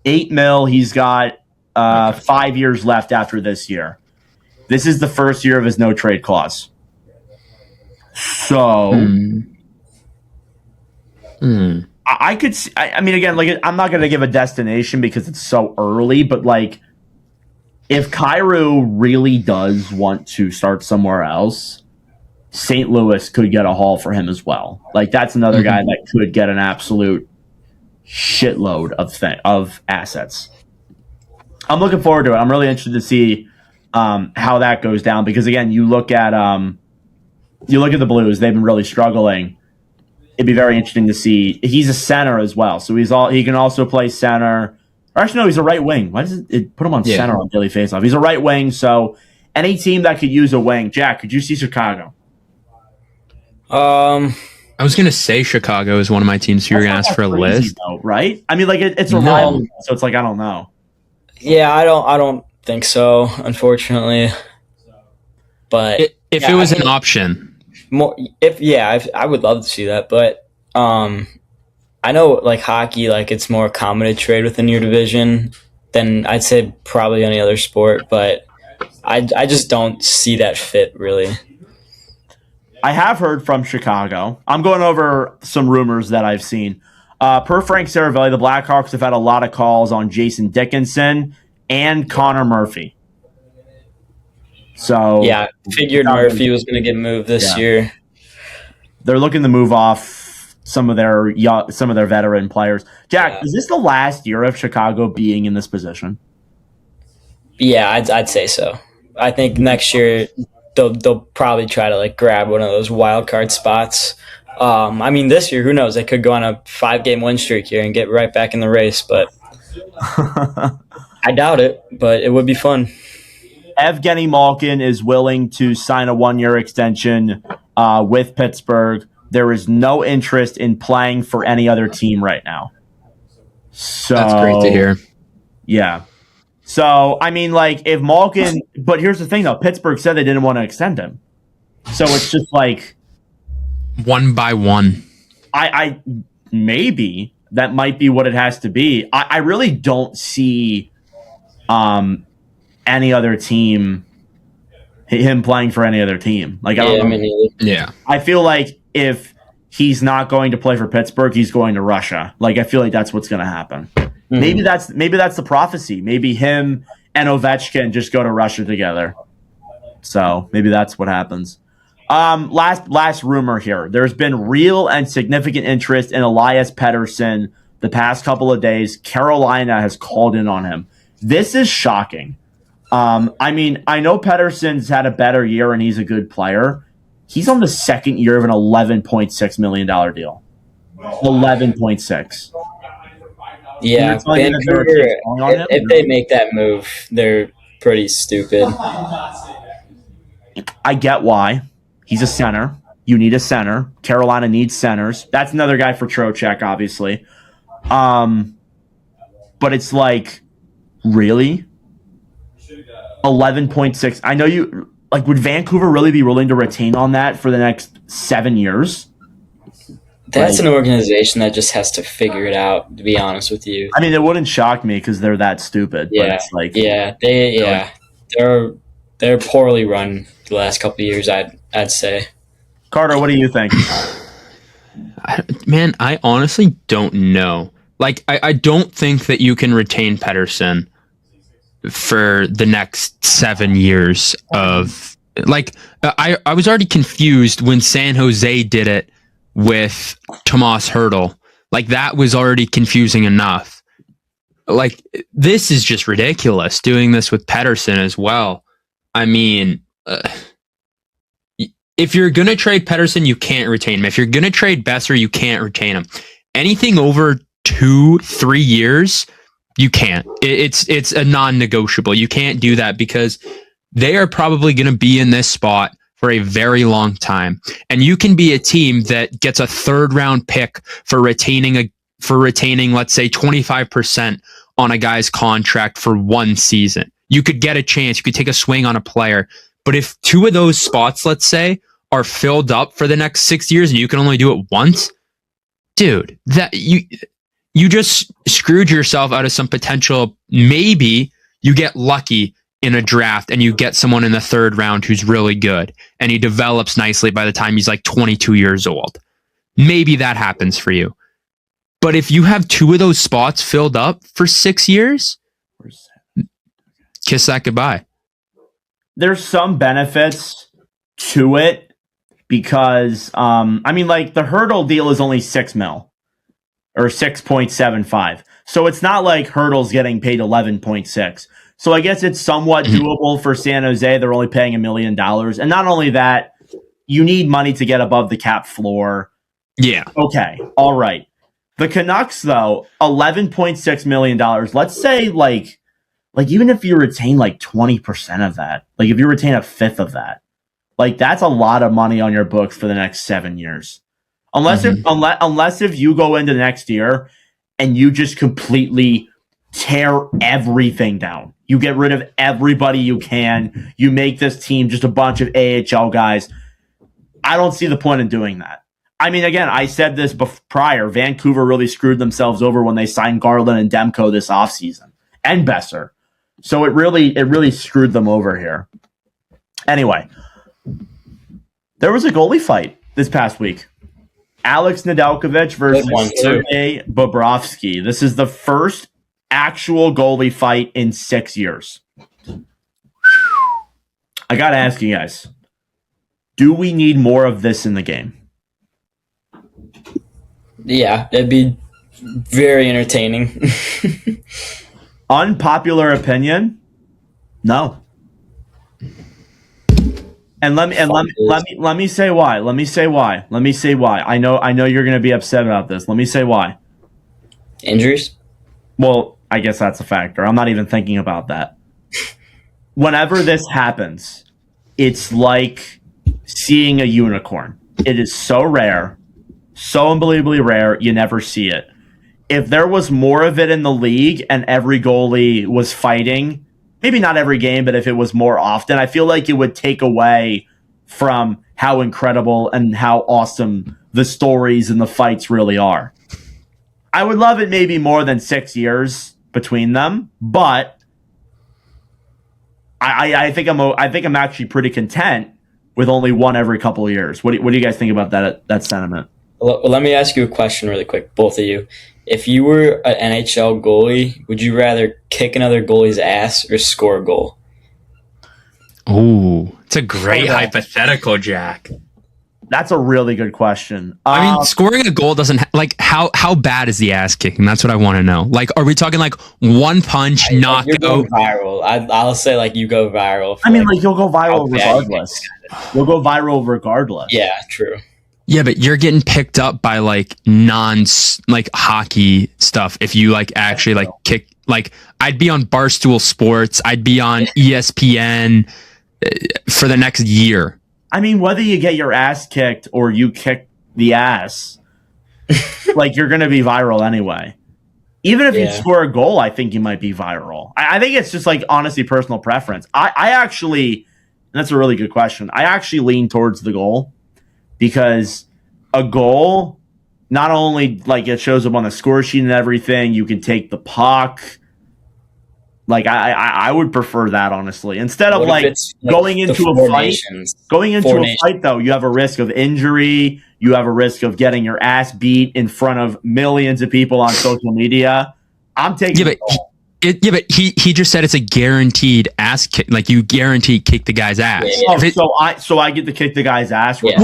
$8 million. He's got 5 years left after this year. This is the first year of his no-trade clause. So, I could see, I mean, again, like, I'm not going to give a destination because it's so early, but, like, if Kyrou really does want to start somewhere else, St. Louis could get a haul for him as well. Like, that's another guy that could get an absolute shitload of assets. I'm looking forward to it. I'm really interested to see how that goes down because, again, you look at the Blues; they've been really struggling. It'd be very interesting to see. He's a center as well, so he can also play center. Or actually, no, he's a right wing. Why does it put him on center on daily faceoff? He's a right wing, so any team that could use a wing. Jack, could you see Chicago? I was gonna say Chicago is one of my teams. You were gonna ask for a list, though, right? I mean, like it's a rivalry, so it's like I don't know. Yeah, I don't think so, unfortunately. But if it was an option. I would love to see that, but I know like hockey, like it's more common to trade within your division than I'd say probably any other sport, but I just don't see that fit really. I have heard from Chicago. I'm going over some rumors that I've seen. Per Frank Saravelli, the Blackhawks have had a lot of calls on Jason Dickinson and Connor Murphy. So yeah, figured Murphy was going to get moved this year. They're looking to move off some of their veteran players. Jack, is this the last year of Chicago being in this position? Yeah, I'd say so. I think next year they'll probably try to like grab one of those wild card spots. I mean, this year, who knows? They could go on a 5-game win streak here and get right back in the race, but I doubt it. But it would be fun. Evgeny Malkin is willing to sign a 1-year extension with Pittsburgh. There is no interest in playing for any other team right now. So that's great to hear. Yeah. So, I mean, like, if Malkin... But here's the thing, though. Pittsburgh said they didn't want to extend him. So it's just like... One by one. I maybe that might be what it has to be. I really don't see... any other team, him playing for any other team. Like, I don't know. Yeah. I feel like if he's not going to play for Pittsburgh, he's going to Russia. Like, I feel like that's what's going to happen. Mm-hmm. Maybe that's the prophecy. Maybe him and Ovechkin just go to Russia together. So maybe that's what happens. Last rumor here. There's been real and significant interest in Elias Pettersson the past couple of days. Carolina has called in on him. This is shocking. I mean, I know Pettersson's had a better year and he's a good player. He's on the second year of an $11.6 million deal. 11.6. Yeah, Vancouver, if they make that move, they're pretty stupid. I get why. He's a center. You need a center. Carolina needs centers. That's another guy for Trocheck, obviously. But it's like, really? 11.6. I know you like. Would Vancouver really be willing to retain on that for the next 7 years? That's an organization that just has to figure it out. To be honest with you, I mean, it wouldn't shock me because they're that stupid. Yeah, but it's like, they're poorly run the last couple of years. I'd say. Carter, what do you think? Man, I honestly don't know. Like, I don't think that you can retain Pettersson for the next 7 years of like I was already confused when San Jose did it with Tomas Hertl. Like, that was already confusing enough. Like, this is just ridiculous doing this with Pettersson as well. I mean, if you're going to trade Pettersson, you can't retain him. If you're going to trade Besser, you can't retain him. Anything over 2-3 years, you can't. It's a non-negotiable. You can't do that because they are probably going to be in this spot for a very long time. And you can be a team that gets a 3rd-round pick for retaining for retaining, let's say, 25% on a guy's contract for one season. You could get a chance. You could take a swing on a player. But if two of those spots, let's say, are filled up for the next 6 years and you can only do it once, dude, that you just screwed yourself out of some potential. Maybe you get lucky in a draft and you get someone in the third round who's really good and he develops nicely by the time he's like 22 years old. Maybe that happens for you. But if you have two of those spots filled up for 6 years, kiss that goodbye. There's some benefits to it because, the Hurdle deal is only $6 million or 6.75. So it's not like Hurdle's getting paid 11.6. So I guess it's somewhat doable for San Jose. They're only paying $1 million. And not only that, you need money to get above the cap floor. Yeah. Okay. All right. The Canucks, though, $11.6 million. Let's say, even if you retain 20% of that, if you retain a fifth of that, that's a lot of money on your books for the next 7 years. Unless if you go into next year and you just completely tear everything down. You get rid of everybody you can. You make this team just a bunch of AHL guys. I don't see the point in doing that. I mean, again, I said this prior. Vancouver really screwed themselves over when they signed Garland and Demko this offseason. And Besser. So it really screwed them over here. Anyway, there was a goalie fight this past week. Alex Nedeljkovic versus Sergei Bobrovsky. This is the first actual goalie fight in 6 years. I got to ask you guys, do we need more of this in the game? Yeah, it'd be very entertaining. Unpopular opinion? No. And let me say why. Let me say why. I know you're going to be upset about this. Let me say why. Injuries? Well, I guess that's a factor. I'm not even thinking about that. Whenever this happens, it's like seeing a unicorn. It is so rare, so unbelievably rare, you never see it. If there was more of it in the league and every goalie was fighting, maybe not every game, but if it was more often, I feel like it would take away from how incredible and how awesome the stories and the fights really are. I would love it maybe more than 6 years between them, but I think I'm actually pretty content with only one every couple of years. What do you guys think about that sentiment? Well, let me ask you a question really quick, both of you. If you were an NHL goalie, would you rather kick another goalie's ass or score a goal? Ooh, it's a great hypothetical, Jack. That's a really good question. I mean, scoring a goal doesn't how bad is the ass kicking? That's what I want to know. Are we talking one punch, knockout? You're going viral. I'll say you go viral. You'll go viral regardless. You'll go viral regardless. Yeah, true. Yeah, but you're getting picked up by hockey stuff. If you actually kick, I'd be on Barstool Sports. I'd be on ESPN for the next year. I mean, whether you get your ass kicked or you kick the ass, you're going to be viral anyway. Even if you score a goal, I think you might be viral. I think it's just honestly personal preference. I actually, and that's a really good question. I actually lean towards the goal because a goal, not only it shows up on the score sheet and everything, you can take the puck. I would prefer that, honestly. Instead of going into a fight. Going into a fight, though, you have a risk of injury. You have a risk of getting your ass beat in front of millions of people on social media. I'm taking but he just said it's a guaranteed ass kick. You guarantee kick the guy's ass. So I get to kick the guy's ass. Yeah.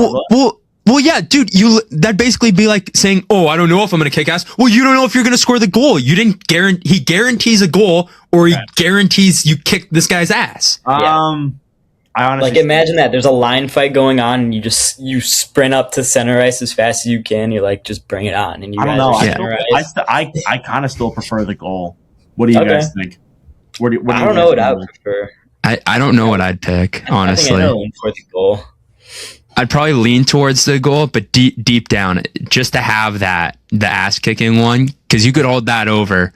Well, yeah, dude, that'd basically be like saying, "Oh, I don't know if I'm going to kick ass." Well, you don't know if you're going to score the goal. You didn't guarantee. He guarantees a goal, or he guarantees you kick this guy's ass. I honestly imagine that there's a line fight going on, and you sprint up to center ice as fast as you can. You just bring it on, and you. I don't know. I kind of still prefer the goal. What do you guys think? I don't know what I would prefer. I don't know what I'd pick, honestly. I think I know for the goal. I'd probably lean towards the goal, but deep down, just to have the ass kicking one, because you could hold that over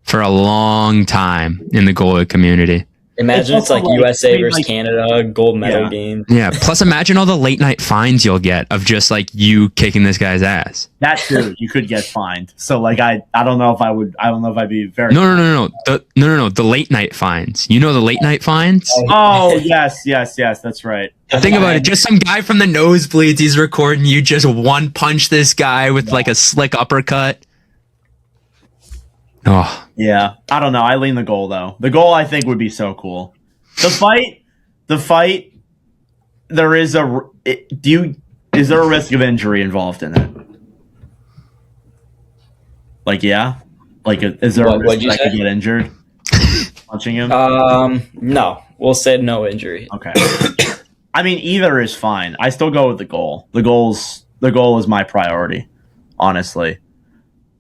for a long time in the goalie community. Imagine it's like USA versus like, Canada gold medal game. Yeah. Plus, imagine all the late night fines you'll get of just like you kicking this guy's ass. That too, you could get fined. So like, I don't know if I would. I don't know if I'd be very. No. The late night fines. You know the late night fines? Oh yes. That's right. Think about it. Just some guy from the nosebleeds. He's recording you. Just one punch this guy with like a slick uppercut. Oh. Yeah, I don't know. I lean the goal though. The goal I think would be so cool. The fight. There is is there a risk of injury involved in it? Like yeah, like is there a risk that I could get injured punching him? No, we'll say no injury. Okay. I mean, either is fine. I still go with the goal. The goal is my priority, honestly.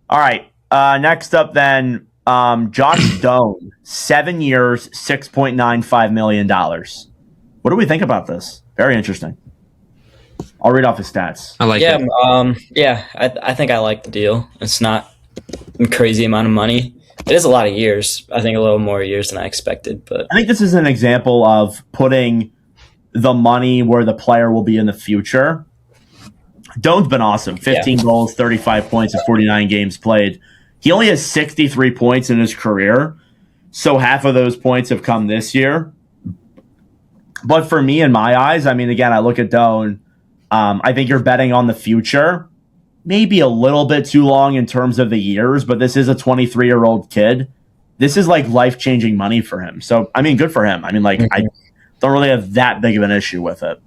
All right. Next up, then, Josh Doan, 7 years, $6.95 million. What do we think about this? Very interesting. I'll read off his stats. I like it. I think I like the deal. It's not a crazy amount of money. It is a lot of years. I think a little more years than I expected. But I think this is an example of putting the money where the player will be in the future. Doan's been awesome. 15 goals, 35 points in 49 games played. He only has 63 points in his career, so half of those points have come this year. But for me, in my eyes, I mean, again, I look at Doan. I think you're betting on the future. Maybe a little bit too long in terms of the years, but this is a 23-year-old kid. This is like life-changing money for him. So, I mean, good for him. I mean, like, I don't really have that big of an issue with it.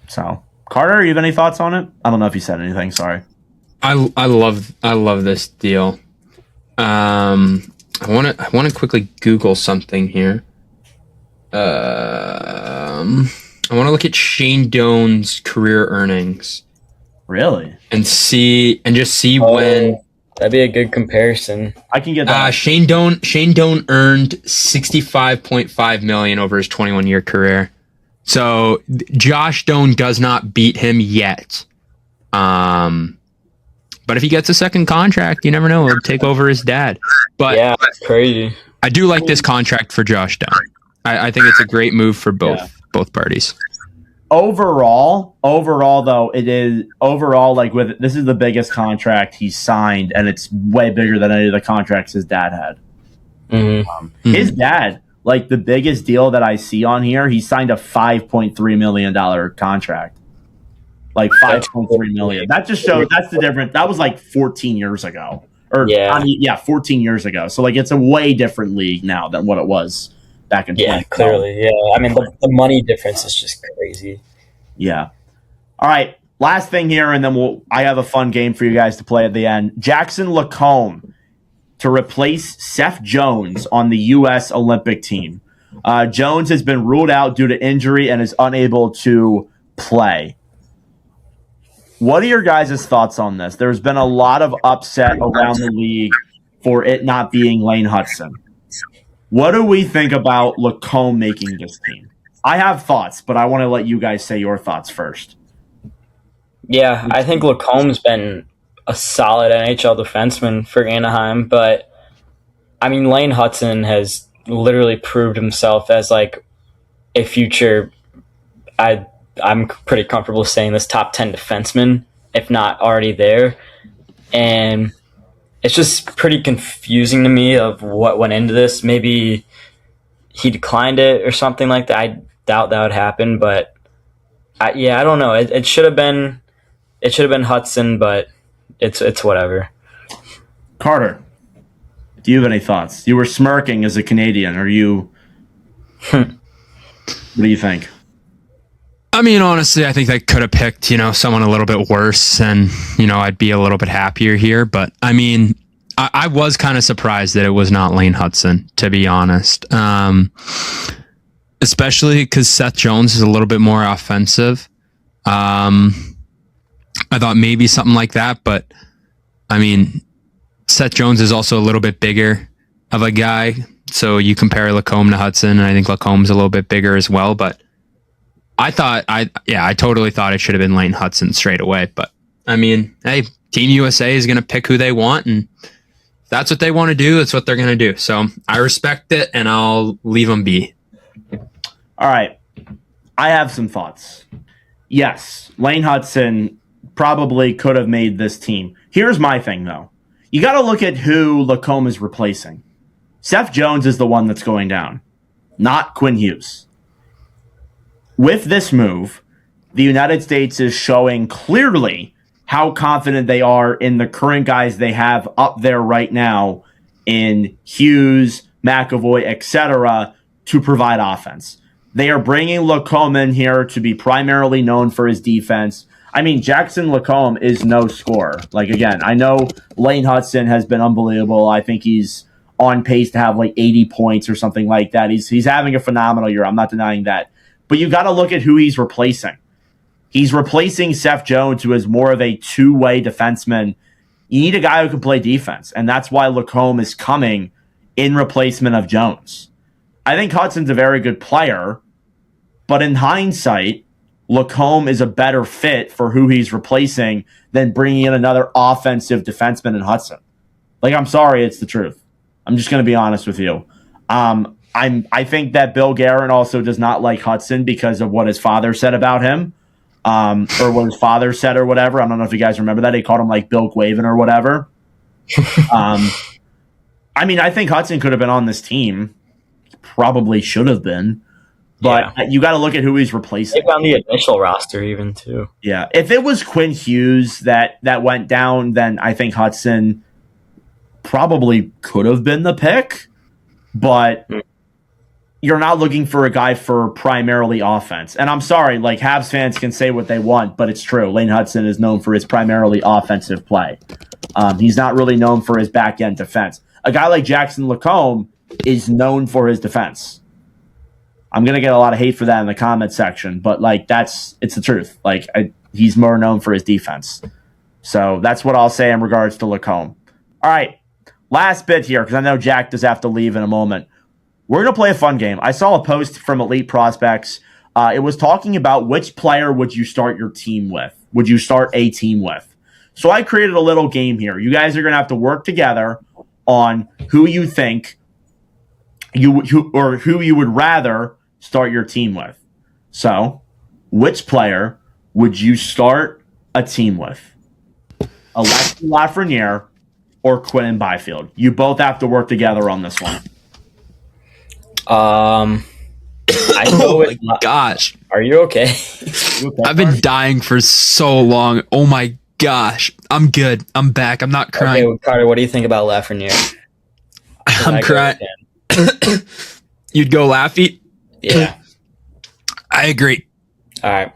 So, Carter, you have any thoughts on it? I don't know if you said anything. Sorry. I love this deal. I want to quickly Google something here. I want to look at Shane Doan's career earnings. Really? And see when that'd be a good comparison. I can get that. Shane Doan earned $65.5 million over his 21-year career. So Josh Doan does not beat him yet. But if he gets a second contract, you never know. He'll take over his dad. But yeah, that's crazy. I do like this contract for Josh Doan. I think it's a great move for both parties. Overall though, it is like this is the biggest contract he's signed, and it's way bigger than any of the contracts his dad had. Mm-hmm. His dad, like the biggest deal that I see on here, he signed a $5.3 million contract. Like $5.3 million. That just shows that's the difference. That was like 14 years ago. 14 years ago. So like it's a way different league now than what it was back in 2012. Clearly. Yeah. I mean the money difference is just crazy. Yeah. All right. Last thing here, and then I have a fun game for you guys to play at the end. Jackson Lacombe to replace Seth Jones on the U.S. Olympic team. Jones has been ruled out due to injury and is unable to play. What are your guys' thoughts on this? There's been a lot of upset around the league for it not being Lane Hutson. What do we think about Lacombe making this team? I have thoughts, but I want to let you guys say your thoughts first. Yeah, I think Lacombe's been a solid NHL defenseman for Anaheim, but I mean Lane Hutson has literally proved himself as like a future I'm pretty comfortable saying this top 10 defenseman, if not already there. And it's just pretty confusing to me of what went into this. Maybe he declined it or something like that. I doubt that would happen, but I don't know. It should have been Hudson, but it's whatever. Carter, do you have any thoughts? You were smirking as a Canadian. Are you? What do you think? I mean, honestly, I think they could have picked, someone a little bit worse, and, I'd be a little bit happier here. But, I mean, I was kind of surprised that it was not Lane Hutson, to be honest. Especially because Seth Jones is a little bit more offensive. I thought maybe something like that, but, I mean, Seth Jones is also a little bit bigger of a guy. So you compare Lacombe to Hudson, and I think Lacombe's a little bit bigger as well, but I totally thought it should have been Lane Hudson straight away. But I mean, hey, Team USA is going to pick who they want, and if that's what they want to do, that's what they're going to do. So I respect it, and I'll leave them be. All right. I have some thoughts. Yes, Lane Hudson probably could have made this team. Here's my thing, though. You got to look at who Lacombe is replacing. Seth Jones is the one that's going down, not Quinn Hughes. With this move, the United States is showing clearly how confident they are in the current guys they have up there right now in Hughes, McAvoy, etc., to provide offense. They are bringing Lacombe in here to be primarily known for his defense. I mean, Jackson Lacombe is no scorer. Like, again, I know Lane Hudson has been unbelievable. I think he's on pace to have like 80 points or something like that. He's having a phenomenal year. I'm not denying that. But you got to look at who he's replacing. He's replacing Seth Jones, who is more of a two-way defenseman. You need a guy who can play defense, and that's why Lacombe is coming in replacement of Jones. I think Hudson's a very good player, but in hindsight, Lacombe is a better fit for who he's replacing than bringing in another offensive defenseman in Hudson. Like, I'm sorry, it's the truth. I'm just going to be honest with you. I think that Bill Guerin also does not like Hudson because of what his father said about him, or what his father said or whatever. I don't know if you guys remember that. He called him like Bill Quaven or whatever. I mean, I think Hudson could have been on this team. Probably should have been. But you got to look at who he's replacing. Maybe on the initial roster even, too. Yeah. If it was Quinn Hughes that went down, then I think Hudson probably could have been the pick. But you're not looking for a guy for primarily offense. And I'm sorry, like, Habs fans can say what they want, but it's true. Lane Hudson is known for his primarily offensive play. He's not really known for his back-end defense. A guy like Jackson Lacombe is known for his defense. I'm going to get a lot of hate for that in the comment section, but like it's the truth. Like he's more known for his defense. So that's what I'll say in regards to Lacombe. All right, last bit here, because I know Jack does have to leave in a moment. We're going to play a fun game. I saw a post from Elite Prospects. It was talking about which player would you start your team with? Would you start a team with? So I created a little game here. You guys are going to have to work together on who you think who you would rather start your team with. So, which player would you start a team with? Alexis Lafreniere or Quinn Byfield? You both have to work together on this one. I know Oh my gosh. Are you okay? I've been dying for so long. Oh my gosh. I'm good. I'm back. I'm not crying. Okay, Carter, what do you think about Lafreniere? I'm crying. You'd go Laffy? Yeah. I agree. All right.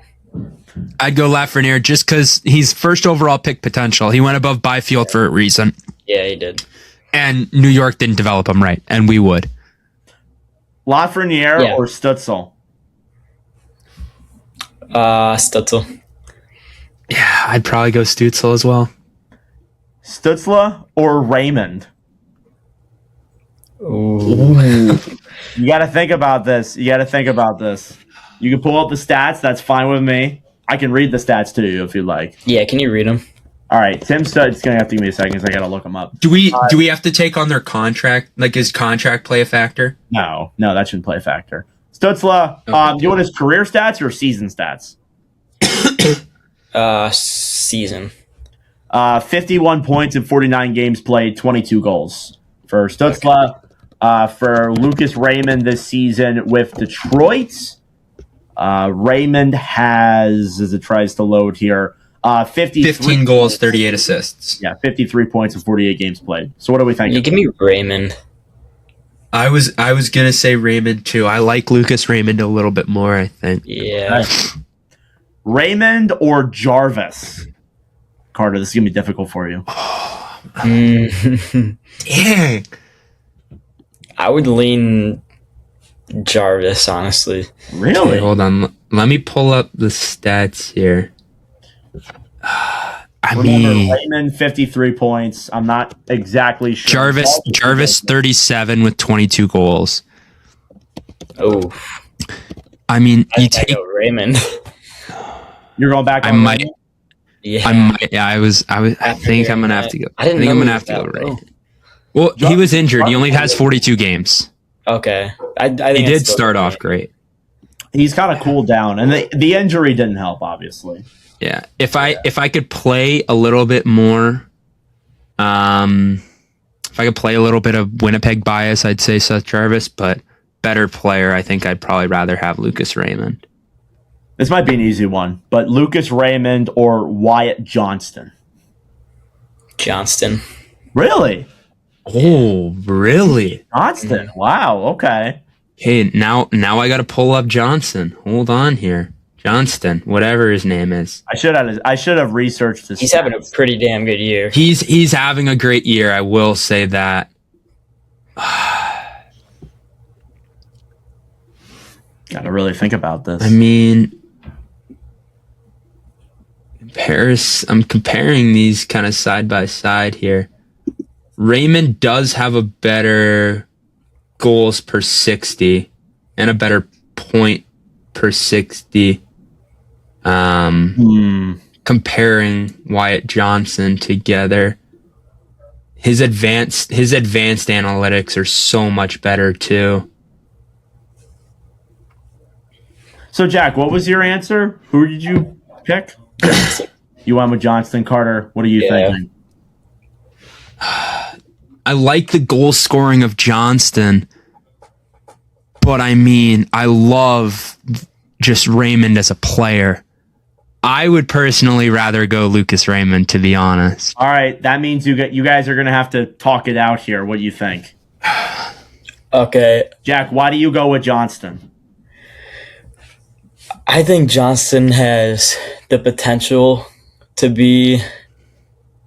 I'd go Lafreniere just because he's first overall pick potential. He went above Byfield for a reason. Yeah, he did. And New York didn't develop him right, and we would. Lafreniere or Stutzel? Stutzel. Yeah, I'd probably go Stutzel as well. Stutzla or Raymond? Ooh. You got to think about this. You can pull up the stats. That's fine with me. I can read the stats to you if you'd like. Yeah, can you read them? All right, Tim Stud's going to have to give me a second because I got to look him up. Do we have to take on their contract? Like, his contract play a factor? No, that shouldn't play a factor. Stutzla, do you want his career stats or season stats? Season. 51 points in 49 games played, 22 goals. For Stutzla, for Lucas Raymond this season with Detroit, Raymond has, as it tries to load here, 15 goals, 38 assists. Yeah, 53 points in 48 games played. So what do we think? You give me Raymond. I was gonna say Raymond too. I like Lucas Raymond a little bit more, I think. Yeah. Right. Raymond or Jarvis? Carter, this is gonna be difficult for you. Yeah. I would lean Jarvis, honestly. Really? Wait, hold on. Let me pull up the stats here. Remember, Raymond 53 points. I'm not exactly sure. Jarvis 37 with 22 goals. Oh. I mean, I you think I take. go Raymond. You're going back. I On might. Raymond? Yeah. I might. Yeah, I was. I After think I'm hearing gonna have that. to go. I didn't think know I'm he gonna was have to go that low. Raymond. Well, he was injured. He only has 42 games. Okay. I think He I'd did still start go off Raymond. great. He's kind of cooled down, and the injury didn't help, obviously. Yeah. If I could play a little bit more, if I could play a little bit of Winnipeg bias, I'd say Seth Jarvis, but better player, I think I'd probably rather have Lucas Raymond. This might be an easy one, but Lucas Raymond or Wyatt Johnston? Johnston. Really? Oh, really? Johnston? Wow, okay. Hey, now I got to pull up Johnson. Hold on here. Johnston, whatever his name is. I should have researched this. He's having a pretty damn good year. He's having a great year, I will say that. Got to really think about this. I mean, I'm comparing these kind of side by side here. Raymond does have a better goals per 60 and a better point per 60. Comparing Wyatt Johnson together, his advanced analytics are so much better too. So, Jack, what was your answer? Who did you pick? You went with Johnston. Carter, what are you thinking? I like the goal scoring of Johnston, but I mean, I love just Raymond as a player. I would personally rather go Lucas Raymond, to be honest. All right, that means you guys are going to have to talk it out here. What do you think? Okay. Jack, why do you go with Johnston? I think Johnston has the potential to be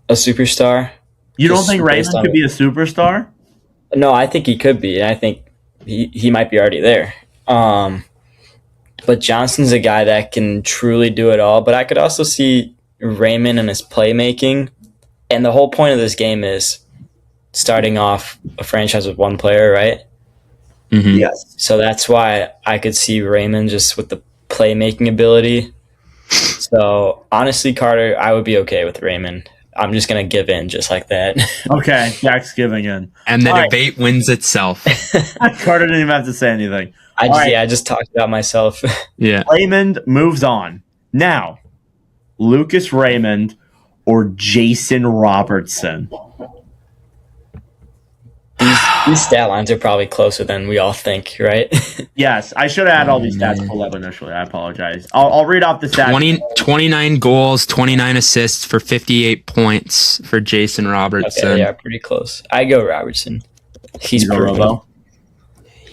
a superstar. You don't Just think based Raymond on- could be a superstar? No, I think he could be, and I think he might be already there. But Johnston's a guy that can truly do it all. But I could also see Raymond and his playmaking. And the whole point of this game is starting off a franchise with one player, right? Mm-hmm. Yes. So that's why I could see Raymond just with the playmaking ability. So honestly, Carter, I would be okay with Raymond. I'm just going to give in just like that. Okay, Jack's giving in. And the All right. debate wins itself. Carter didn't even have to say anything. I just talked about myself. Yeah. Raymond moves on. Now, Lucas Raymond or Jason Robertson? These stat lines are probably closer than we all think, right? Yes, I should have had all these stats pulled up initially. I apologize. I'll read off the stats. 29 goals, 29 assists for 58 points for Jason Robertson. Okay, yeah, pretty close. I go Robertson. He's You go proven. Robo?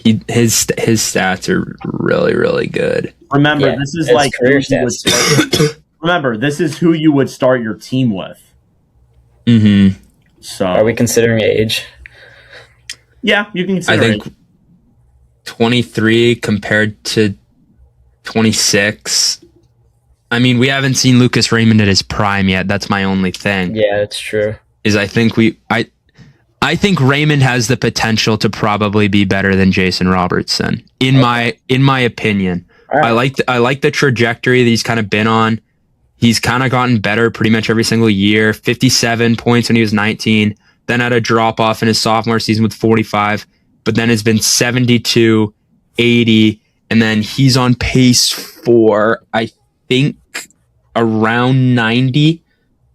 His stats are really, really good. Remember, Yeah, this is his like career who you would stats. start- remember, this is who you would start your team with. Mm-hmm. So Are we considering age? yeah, you can I consider think it. 23 compared to 26. I mean, we haven't seen Lucas Raymond at his prime yet. That's my only thing. Yeah, that's true. Is I think Raymond has the potential to probably be better than Jason Robertson in my opinion. All right. I like the trajectory that he's kind of been on. He's kind of gotten better pretty much every single year. 57 points when he was 19, then had a drop off in his sophomore season with 45, but then has been 72, 80, and then he's on pace for I think around 90,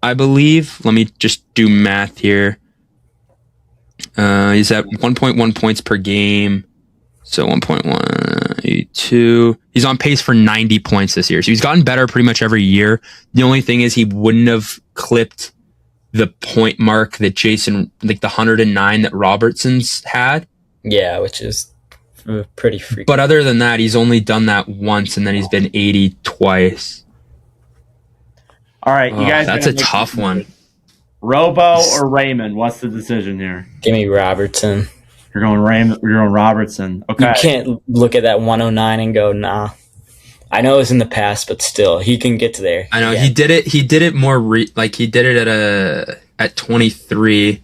I believe. Let me just do math here. He's at 1.1 points per game. So 1.182. He's on pace for 90 points this year. So he's gotten better pretty much every year. The only thing is he wouldn't have clipped the point mark that Jason, like the 109 that Robertson's had. Yeah, which is pretty freaky. But other than that, he's only done that once, and then he's been 80 twice. All right, you guys. That's a gotta make tough decision. one. Robo or Raymond? What's the decision here? Give me Robertson. You're going Raymond. You're going Robertson. Okay. You can't look at that 109 and go, nah. I know it's in the past, but still, he can get to there. I know Yeah. he did it. He did it more he did it at 23.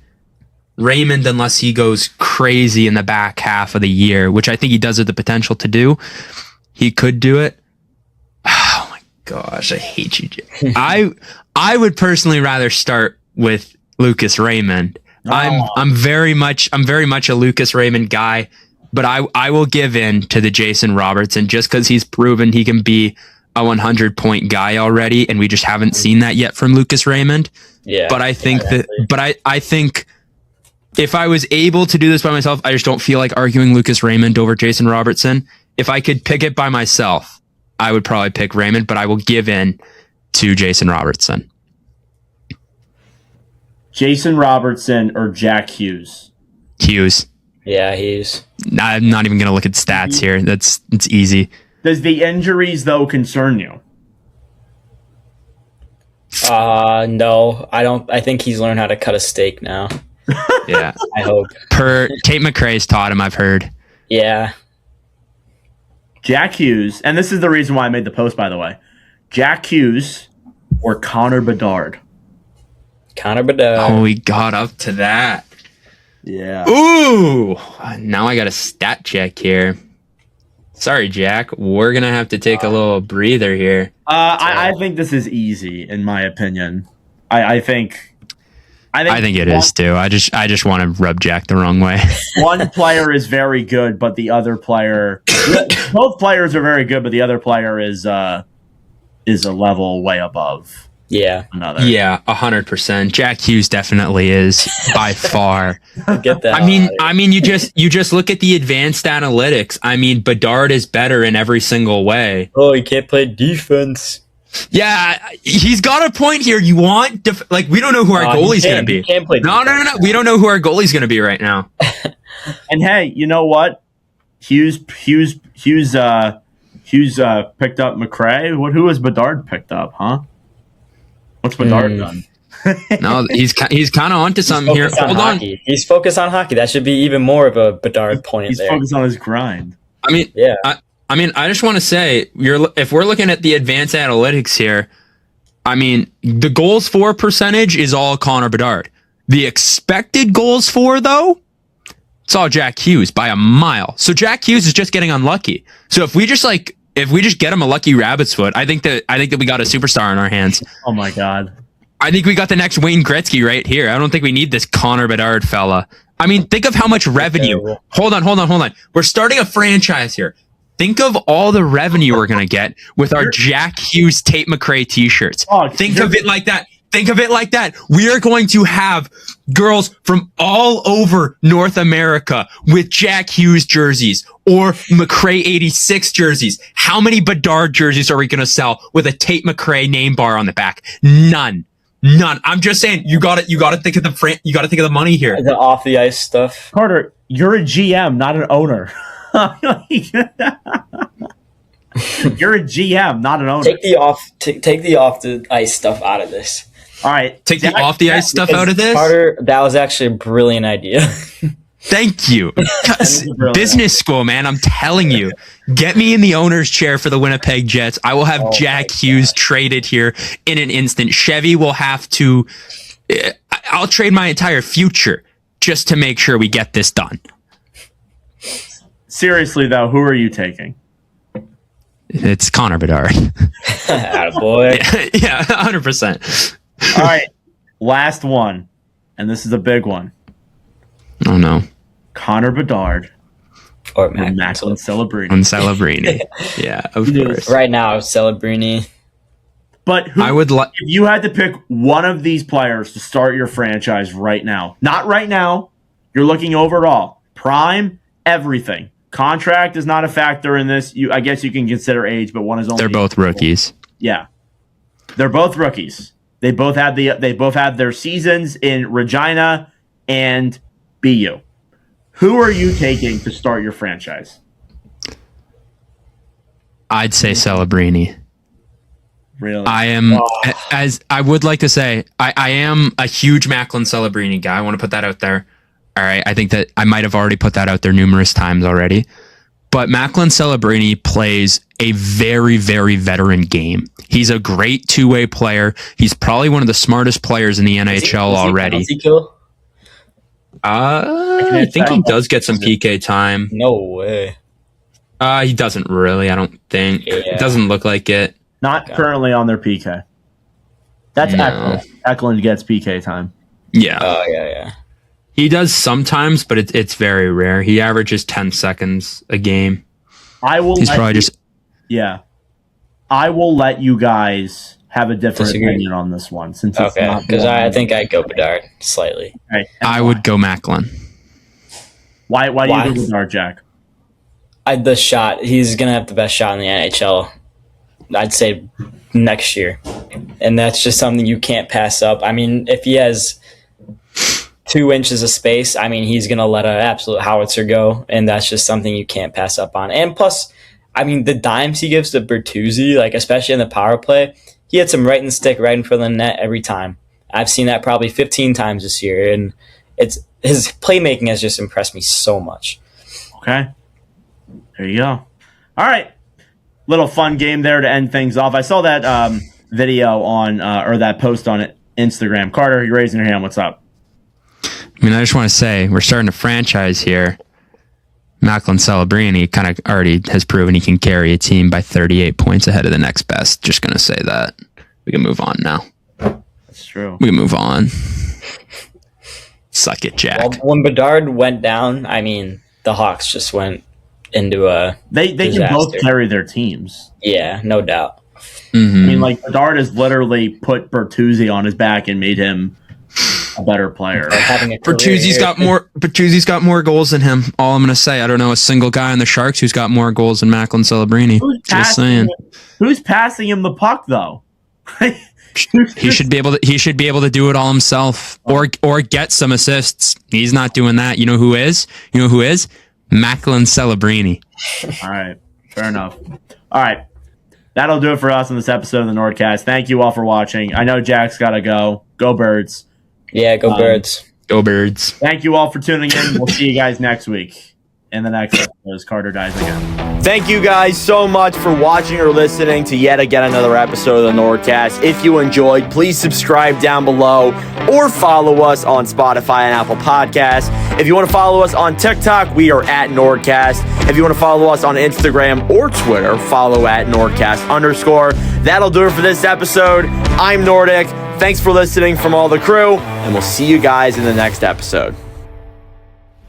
Raymond, unless he goes crazy in the back half of the year, which I think he does have the potential to do, he could do it. Oh my gosh, I hate you. I would personally rather start with Lucas Raymond. I'm very much a Lucas Raymond guy, but I will give in to the Jason Robertson just because he's proven he can be a 100-point guy already, and we just haven't seen that yet from Lucas Raymond. Yeah, but I think I think if I was able to do this by myself, I just don't feel like arguing Lucas Raymond over Jason Robertson. If I could pick it by myself, I would probably pick Raymond, but I will give in to Jason Robertson. Jason Robertson or Jack Hughes? Hughes. Yeah, Hughes. I'm not even going to look at stats here. It's easy. Does the injuries, though, concern you? No, I don't. I think he's learned how to cut a steak now. Yeah. I hope. Tate McRae's taught him, I've heard. Yeah. Jack Hughes, and this is the reason why I made the post, by the way. Jack Hughes or Connor Bedard? Connor Bedard. Oh, we got up to that. Yeah. Ooh. Now I got a stat check here. Sorry, Jack. We're going to have to take a little breather here. I think this is easy, in my opinion. I think it is too. I just want to rub Jack the wrong way. One player is very good, but the other player, both players are very good, but the other player is a level way above. Yeah. Another. Yeah, 100%. Jack Hughes definitely is by far. Get that. I mean, you just look at the advanced analytics. I mean, Bedard is better in every single way. Oh, he can't play defense. Yeah, he's got a point here. You want we don't know who our goalie's going to be. Can't play No. We don't know who our goalie's going to be right now. And hey, you know what? Hughes picked up McRae. Who has Bedard picked up? Huh? What's Bedard done? No, he's kind of onto something here. Hold on. He's focused on hockey. That should be even more of a Bedard point. He's focused on his grind. I mean, yeah. I just want to say, if we're looking at the advanced analytics here, I mean, the goals for percentage is all Connor Bedard. The expected goals for, though, it's all Jack Hughes by a mile. So Jack Hughes is just getting unlucky. So if we just get him a lucky rabbit's foot, I think that we got a superstar in our hands. Oh my God. I think we got the next Wayne Gretzky right here. I don't think we need this Connor Bedard fella. I mean, think of how much revenue. Hold on. We're starting a franchise here. Think of all the revenue we're going to get with our Jack Hughes Tate McRae t-shirts. Think of it like that. We are going to have girls from all over North America with Jack Hughes jerseys or McRae 86 jerseys. How many Bedard jerseys are we going to sell with a Tate McRae name bar on the back? None. I'm just saying, you got to think of the money here. The off the ice stuff. Carter, you're a GM, not an owner. You're a GM, not an owner. Take the off the ice stuff out of this. All right, take the off the ice stuff out of this. Carter, that was actually a brilliant idea. Thank you. Business school, man. I'm telling you. Get me in the owner's chair for the Winnipeg Jets. I will have Jack Hughes traded here in an instant. Chevy will have to. I'll trade my entire future just to make sure we get this done. Seriously, though, who are you taking? It's Connor Bedard. Attaboy. Yeah, 100%. All right, last one, and this is a big one. Oh, no. Connor Bedard or Macklin Celebrini. Celebrini. Yeah, of course. Right now, Celebrini. But if you had to pick one of these players to start your franchise right now, not right now, you're looking overall, prime, everything. Contract is not a factor in this. I guess you can consider age, but one is only. They're both rookies. Yeah, they're both rookies. They both had their seasons in Regina and BU. Who are you taking to start your franchise? I'd say Celebrini. Really? I am, as I would like to say, I am a huge Macklin Celebrini guy. I want to put that out there. All right. I think that I might have already put that out there numerous times already. But Macklin Celebrini plays a very, very veteran game. He's a great two-way player. He's probably one of the smartest players in the NHL already. Does he kill? I think he does get some PK time. No way. He doesn't really. I don't think. Yeah. It doesn't look like it. Not currently on their PK. That's No. Eklund. Eklund gets PK time. Yeah. Oh, yeah. He does sometimes, but it's very rare. He averages 10 seconds a game. I will. He's probably just. Yeah. I will let you guys have a different Disagree. opinion on this one since it's Okay, not because I think I'd go Bedard slightly. Right. I would go Macklin. Why do Why? you go Bedard, Jack? The shot, he's going to have the best shot in the NHL, I'd say, next year. And that's just something you can't pass up. I mean, if he has 2 inches of space, I mean, he's going to let an absolute howitzer go. And that's just something you can't pass up on. And plus, I mean, the dimes he gives to Bertuzzi, like especially in the power play, he hits him right in the stick, right in front of the net every time. I've seen that probably 15 times this year. And his playmaking has just impressed me so much. Okay. There you go. All right. Little fun game there to end things off. I saw that video on, or that post on Instagram. Carter, you're raising your hand. What's up? I mean, I just want to say we're starting a franchise here. Macklin Celebrini kind of already has proven he can carry a team by 38 points ahead of the next best. Just going to say that. We can move on now. That's true. We can move on. Suck it, Jack. Well, when Bedard went down, I mean, the Hawks just went into a They can both carry their teams. Yeah, no doubt. Mm-hmm. I mean, like, Bedard has literally put Bertuzzi on his back and made him a better player. Bertuzzi's got more goals than him. All I'm going to say, I don't know a single guy on the Sharks who's got more goals than Macklin Celebrini. Just saying. Who's passing him the puck though? He should be able to do it all himself or get some assists. He's not doing that. You know who is? Macklin Celebrini. All right. Fair enough. All right. That'll do it for us on this episode of the NordCast. Thank you all for watching. I know Jack's got to go. Go Birds. Yeah, go Birds. Go Birds. Thank you all for tuning in. We'll see you guys next week in the next episode as Carter dies again. Thank you guys so much for watching or listening to yet again another episode of the NordCast. If you enjoyed, please subscribe down below or follow us on Spotify and Apple Podcasts. If you want to follow us on TikTok, we are at NordCast. If you want to follow us on Instagram or Twitter, follow at NordCast_. That'll do it for this episode. I'm Nordic. Thanks for listening from all the crew, and we'll see you guys in the next episode.